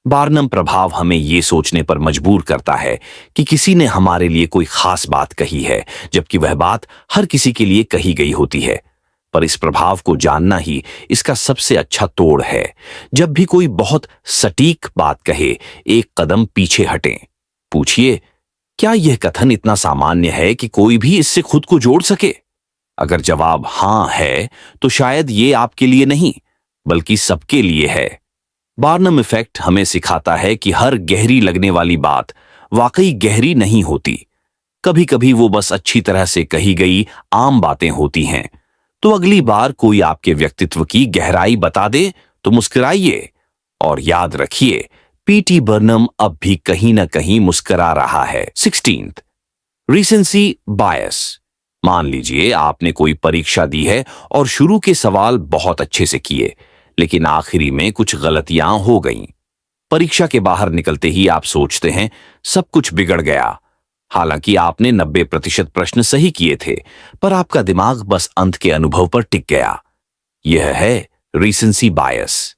बार्नम प्रभाव हमें ये सोचने पर मजबूर करता है कि किसी ने हमारे लिए कोई खास बात कही है, जबकि वह बात हर किसी के लिए कही गई होती है। पर इस प्रभाव को जानना ही इसका सबसे अच्छा तोड़ है। जब भी कोई बहुत सटीक बात कहे, एक कदम पीछे हटें। पूछिए, क्या यह कथन इतना सामान्य है कि कोई भी इससे खुद को जोड़ सके? अगर जवाब हां है तो शायद ये आपके लिए नहीं बल्कि सबके लिए है। बार्नम इफेक्ट हमें सिखाता है कि हर गहरी लगने वाली बात वाकई गहरी नहीं होती। कभी कभी वो बस अच्छी तरह से कही गई आम बातें होती हैं। तो अगली बार कोई आपके व्यक्तित्व की गहराई बता दे तो मुस्कुराइए और याद रखिए, पीटी बर्नम अब भी कहीं ना कहीं मुस्कुरा रहा है। 16th, रीसेंसी बायस। मान लीजिए आपने कोई परीक्षा दी है और शुरू के सवाल बहुत अच्छे से किए, लेकिन आखिरी में कुछ गलतियां हो गईं। परीक्षा के बाहर निकलते ही आप सोचते हैं सब कुछ बिगड़ गया। हालांकि आपने 90% प्रश्न सही किए थे, पर आपका दिमाग बस अंत के अनुभव पर टिक गया। यह है रीसेंसी बायस।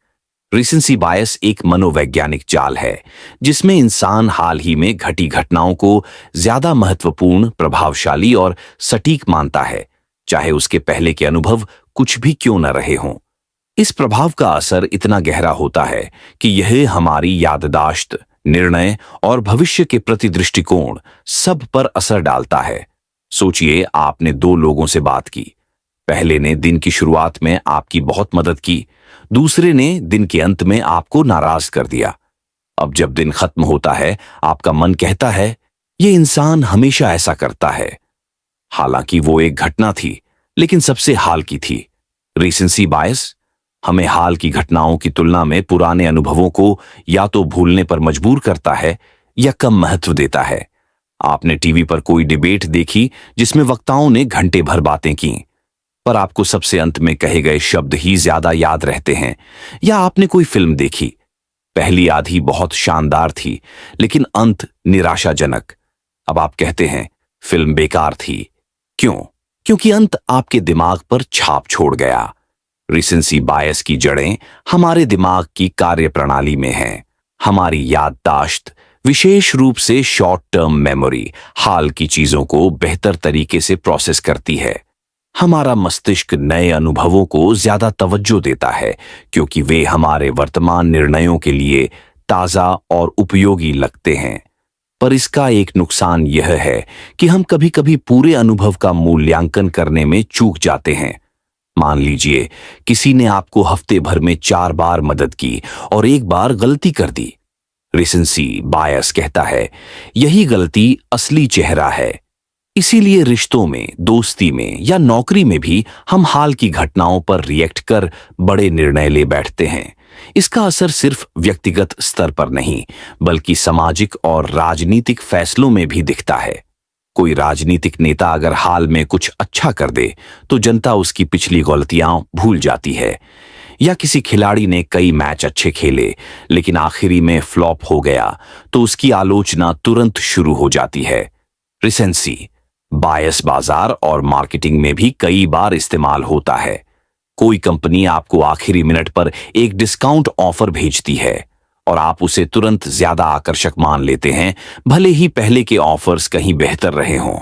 रीसेंसी बायस एक मनोवैज्ञानिक चाल है जिसमें इंसान हाल ही में घटी घटनाओं को ज्यादा महत्वपूर्ण, प्रभावशाली और सटीक मानता है, चाहे उसके पहले के अनुभव कुछ भी क्यों न रहे हों। इस प्रभाव का असर इतना गहरा होता है कि यह हमारी याददाश्त, निर्णय और भविष्य के प्रति दृष्टिकोण सब पर असर डालता है। सोचिए, आपने दो लोगों से बात की। पहले ने दिन की शुरुआत में आपकी बहुत मदद की, दूसरे ने दिन के अंत में आपको नाराज कर दिया। अब जब दिन खत्म होता है, आपका मन कहता है ये इंसान हमेशा ऐसा करता है। हालांकि वो एक घटना थी, लेकिन सबसे हाल की थी। रीसेंसी बायस हमें हाल की घटनाओं की तुलना में पुराने अनुभवों को या तो भूलने पर मजबूर करता है या कम महत्व देता है। आपने टीवी पर कोई डिबेट देखी जिसमें वक्ताओं ने घंटे भर बातें की, पर आपको सबसे अंत में कहे गए शब्द ही ज्यादा याद रहते हैं। या आपने कोई फिल्म देखी, पहली आधी बहुत शानदार थी, लेकिन अंत निराशाजनक। अब आप कहते हैं फिल्म बेकार थी। क्यों? क्योंकि अंत आपके दिमाग पर छाप छोड़ गया। रिसेंसी बायस की जड़ें हमारे दिमाग की कार्यप्रणाली में हैं। हमारी याददाश्त, विशेष रूप से शॉर्ट टर्म मेमोरी, हाल की चीजों को बेहतर तरीके से प्रोसेस करती है। हमारा मस्तिष्क नए अनुभवों को ज्यादा तवज्जो देता है क्योंकि वे हमारे वर्तमान निर्णयों के लिए ताजा और उपयोगी लगते हैं। पर इसका एक नुकसान यह है कि हम कभी-कभी पूरे अनुभव का मूल्यांकन करने में चूक जाते हैं। मान लीजिए किसी ने आपको हफ्ते भर में 4 बार मदद की और एक बार गलती कर दी। रिसेंसी बायस कहता है यही गलती असली चेहरा है। इसीलिए रिश्तों में, दोस्ती में या नौकरी में भी हम हाल की घटनाओं पर रिएक्ट कर बड़े निर्णय ले बैठते हैं। इसका असर सिर्फ व्यक्तिगत स्तर पर नहीं बल्कि सामाजिक और राजनीतिक फैसलों में भी दिखता है। कोई राजनीतिक नेता अगर हाल में कुछ अच्छा कर दे तो जनता उसकी पिछली गलतियां भूल जाती है। या किसी खिलाड़ी ने कई मैच अच्छे खेले लेकिन आखिरी में फ्लॉप हो गया तो उसकी आलोचना तुरंत शुरू हो जाती है। रिसेंसी बायस बाजार और मार्केटिंग में भी कई बार इस्तेमाल होता है। कोई कंपनी आपको आखिरी मिनट पर एक डिस्काउंट ऑफर भेजती है और आप उसे तुरंत ज्यादा आकर्षक मान लेते हैं, भले ही पहले के ऑफर्स कहीं बेहतर रहे हों।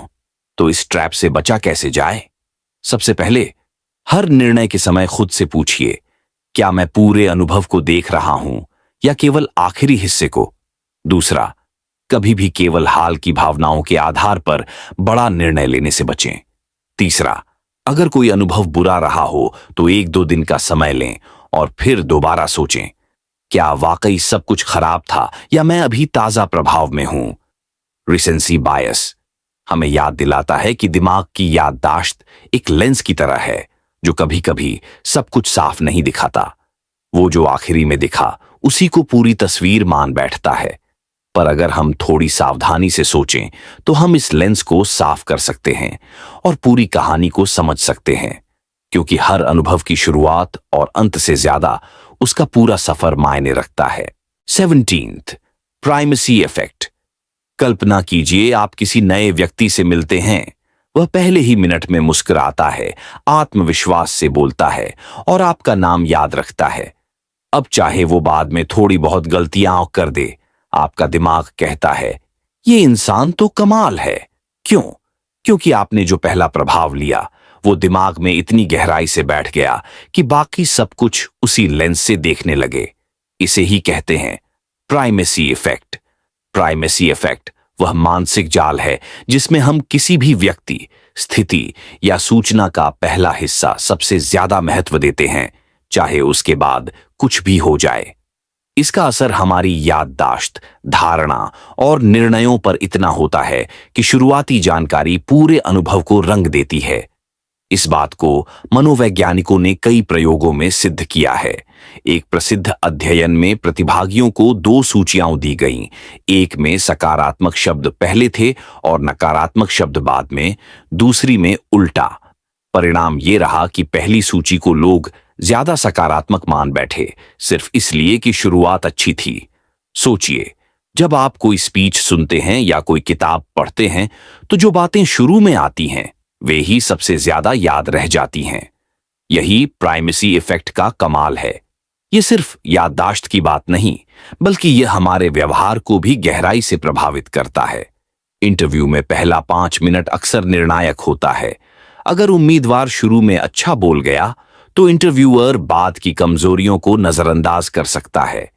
तो इस ट्रैप से बचा कैसे जाए? सबसे पहले, हर निर्णय के समय खुद से पूछिए, क्या मैं पूरे अनुभव को देख रहा हूं या केवल आखिरी हिस्से को? दूसरा, कभी भी केवल हाल की भावनाओं के आधार पर बड़ा निर्णय लेने से बचें। तीसरा, अगर कोई अनुभव बुरा रहा हो तो 1-2 दिन का समय लें और फिर दोबारा सोचें, क्या वाकई सब कुछ खराब था या मैं अभी ताजा प्रभाव में हूं? रिसेंसी बायस हमें याद दिलाता है कि दिमाग की याददाश्त एक लेंस की तरह है जो कभी कभी सब कुछ साफ नहीं दिखाता। वो जो आखिरी में दिखा उसी को पूरी तस्वीर मान बैठता है। पर अगर हम थोड़ी सावधानी से सोचें तो हम इस लेंस को साफ कर सकते हैं और पूरी कहानी को समझ सकते हैं, क्योंकि हर अनुभव की शुरुआत और अंत से ज्यादा उसका पूरा सफर मायने रखता है। 17th, primacy effect. कल्पना कीजिए आप किसी नए व्यक्ति से मिलते हैं। वह पहले ही मिनट में मुस्कुराता है, आत्मविश्वास से बोलता है और आपका नाम याद रखता है। अब चाहे वो बाद में थोड़ी बहुत गलतियां कर दे, आपका दिमाग कहता है ये इंसान तो कमाल है। क्यों? क्योंकि आपने जो पहला प्रभाव लिया वो दिमाग में इतनी गहराई से बैठ गया कि बाकी सब कुछ उसी लेंस से देखने लगे। इसे ही कहते हैं प्राइमेसी इफेक्ट। प्राइमेसी इफेक्ट वह मानसिक जाल है जिसमें हम किसी भी व्यक्ति, स्थिति या सूचना का पहला हिस्सा सबसे ज्यादा महत्व देते हैं, चाहे उसके बाद कुछ भी हो जाए। इसका असर हमारी याददाश्त, धारणा और निर्णयों पर इतना होता है कि शुरुआती जानकारी पूरे अनुभव को रंग देती है। इस बात को मनोवैज्ञानिकों ने कई प्रयोगों में सिद्ध किया है। एक प्रसिद्ध अध्ययन में प्रतिभागियों को 2 सूचियां दी गईं। एक में सकारात्मक शब्द पहले थे और नकारात्मक शब्द बाद में, दूसरी में उल्टा। परिणाम ये रहा कि पहली सूची को लोग ज्यादा सकारात्मक मान बैठे, सिर्फ इसलिए कि शुरुआत अच्छी थी। सोचिए, जब आप कोई स्पीच सुनते हैं या कोई किताब पढ़ते हैं, तो जो बातें शुरू में आती हैं वे ही सबसे ज्यादा याद रह जाती हैं। यही प्राइमेसी इफेक्ट का कमाल है। ये सिर्फ याददाश्त की बात नहीं, बल्कि यह हमारे व्यवहार को भी गहराई से प्रभावित करता है। इंटरव्यू में पहला 5 मिनट अक्सर निर्णायक होता है। अगर उम्मीदवार शुरू में अच्छा बोल गया, तो इंटरव्यूअर बाद की कमजोरियों को नजरअंदाज कर सकता है।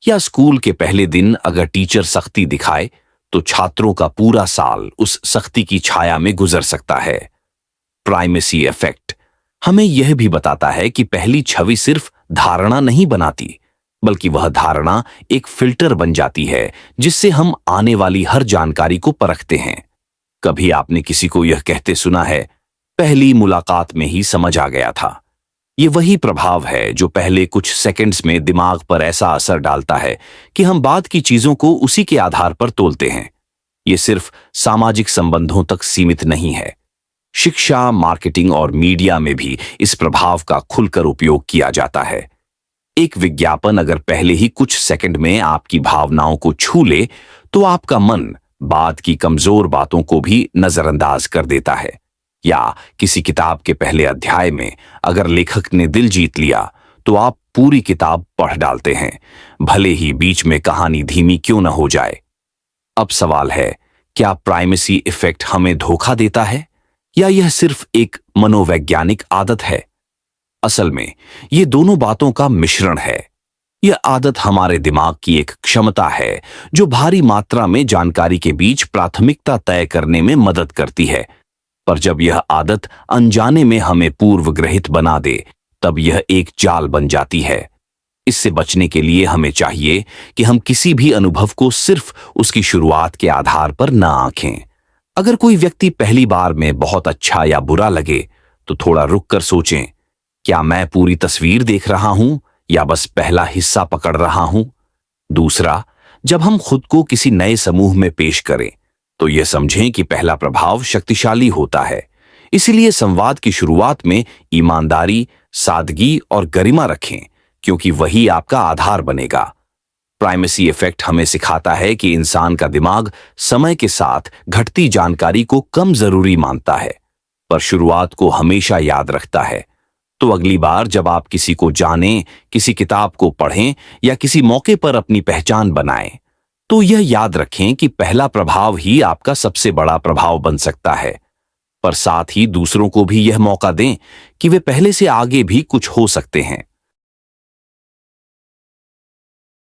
या स्कूल के पहले दिन अगर टीचर सख्ती दिखाए, तो छात्रों का पूरा साल उस सख्ती की छाया में गुजर सकता है। प्राइमेसी इफेक्ट हमें यह भी बताता है कि पहली छवि सिर्फ धारणा नहीं बनाती, बल्कि वह धारणा एक फिल्टर बन जाती है जिससे हम आने वाली हर जानकारी को परखते हैं। कभी आपने किसी को यह कहते सुना है, पहली मुलाकात में ही समझ आ गया था। ये वही प्रभाव है जो पहले कुछ सेकंड्स में दिमाग पर ऐसा असर डालता है कि हम बाद की चीजों को उसी के आधार पर तोलते हैं। ये सिर्फ सामाजिक संबंधों तक सीमित नहीं है। शिक्षा, मार्केटिंग और मीडिया में भी इस प्रभाव का खुलकर उपयोग किया जाता है। एक विज्ञापन अगर पहले ही कुछ सेकंड में आपकी भावनाओं को छू ले, तो आपका मन बाद की कमजोर बातों को भी नजरअंदाज कर देता है। या किसी किताब के पहले अध्याय में अगर लेखक ने दिल जीत लिया, तो आप पूरी किताब पढ़ डालते हैं, भले ही बीच में कहानी धीमी क्यों न हो जाए। अब सवाल है, क्या प्राइमेसी इफेक्ट हमें धोखा देता है या यह सिर्फ एक मनोवैज्ञानिक आदत है? असल में ये दोनों बातों का मिश्रण है। यह आदत हमारे दिमाग की एक क्षमता है जो भारी मात्रा में जानकारी के बीच प्राथमिकता तय करने में मदद करती है। पर जब यह आदत अनजाने में हमें पूर्वग्रहित बना दे, तब यह एक जाल बन जाती है। इससे बचने के लिए हमें चाहिए कि हम किसी भी अनुभव को सिर्फ उसकी शुरुआत के आधार पर न आंकें। अगर कोई व्यक्ति पहली बार में बहुत अच्छा या बुरा लगे, तो थोड़ा रुक कर सोचें, क्या मैं पूरी तस्वीर देख रहा हूं या बस पहला हिस्सा पकड़ रहा हूं? दूसरा, जब हम खुद को किसी नए समूह में पेश करें, तो यह समझें कि पहला प्रभाव शक्तिशाली होता है। इसीलिए संवाद की शुरुआत में ईमानदारी, सादगी और गरिमा रखें, क्योंकि वही आपका आधार बनेगा। प्राइमेसी इफेक्ट हमें सिखाता है कि इंसान का दिमाग समय के साथ घटती जानकारी को कम जरूरी मानता है, पर शुरुआत को हमेशा याद रखता है। तो अगली बार जब आप किसी को जानें, किसी किताब को पढ़ें या किसी मौके पर अपनी पहचान बनाएं, तो यह याद रखें कि पहला प्रभाव ही आपका सबसे बड़ा प्रभाव बन सकता है। पर साथ ही दूसरों को भी यह मौका दें कि वे पहले से आगे भी कुछ हो सकते हैं।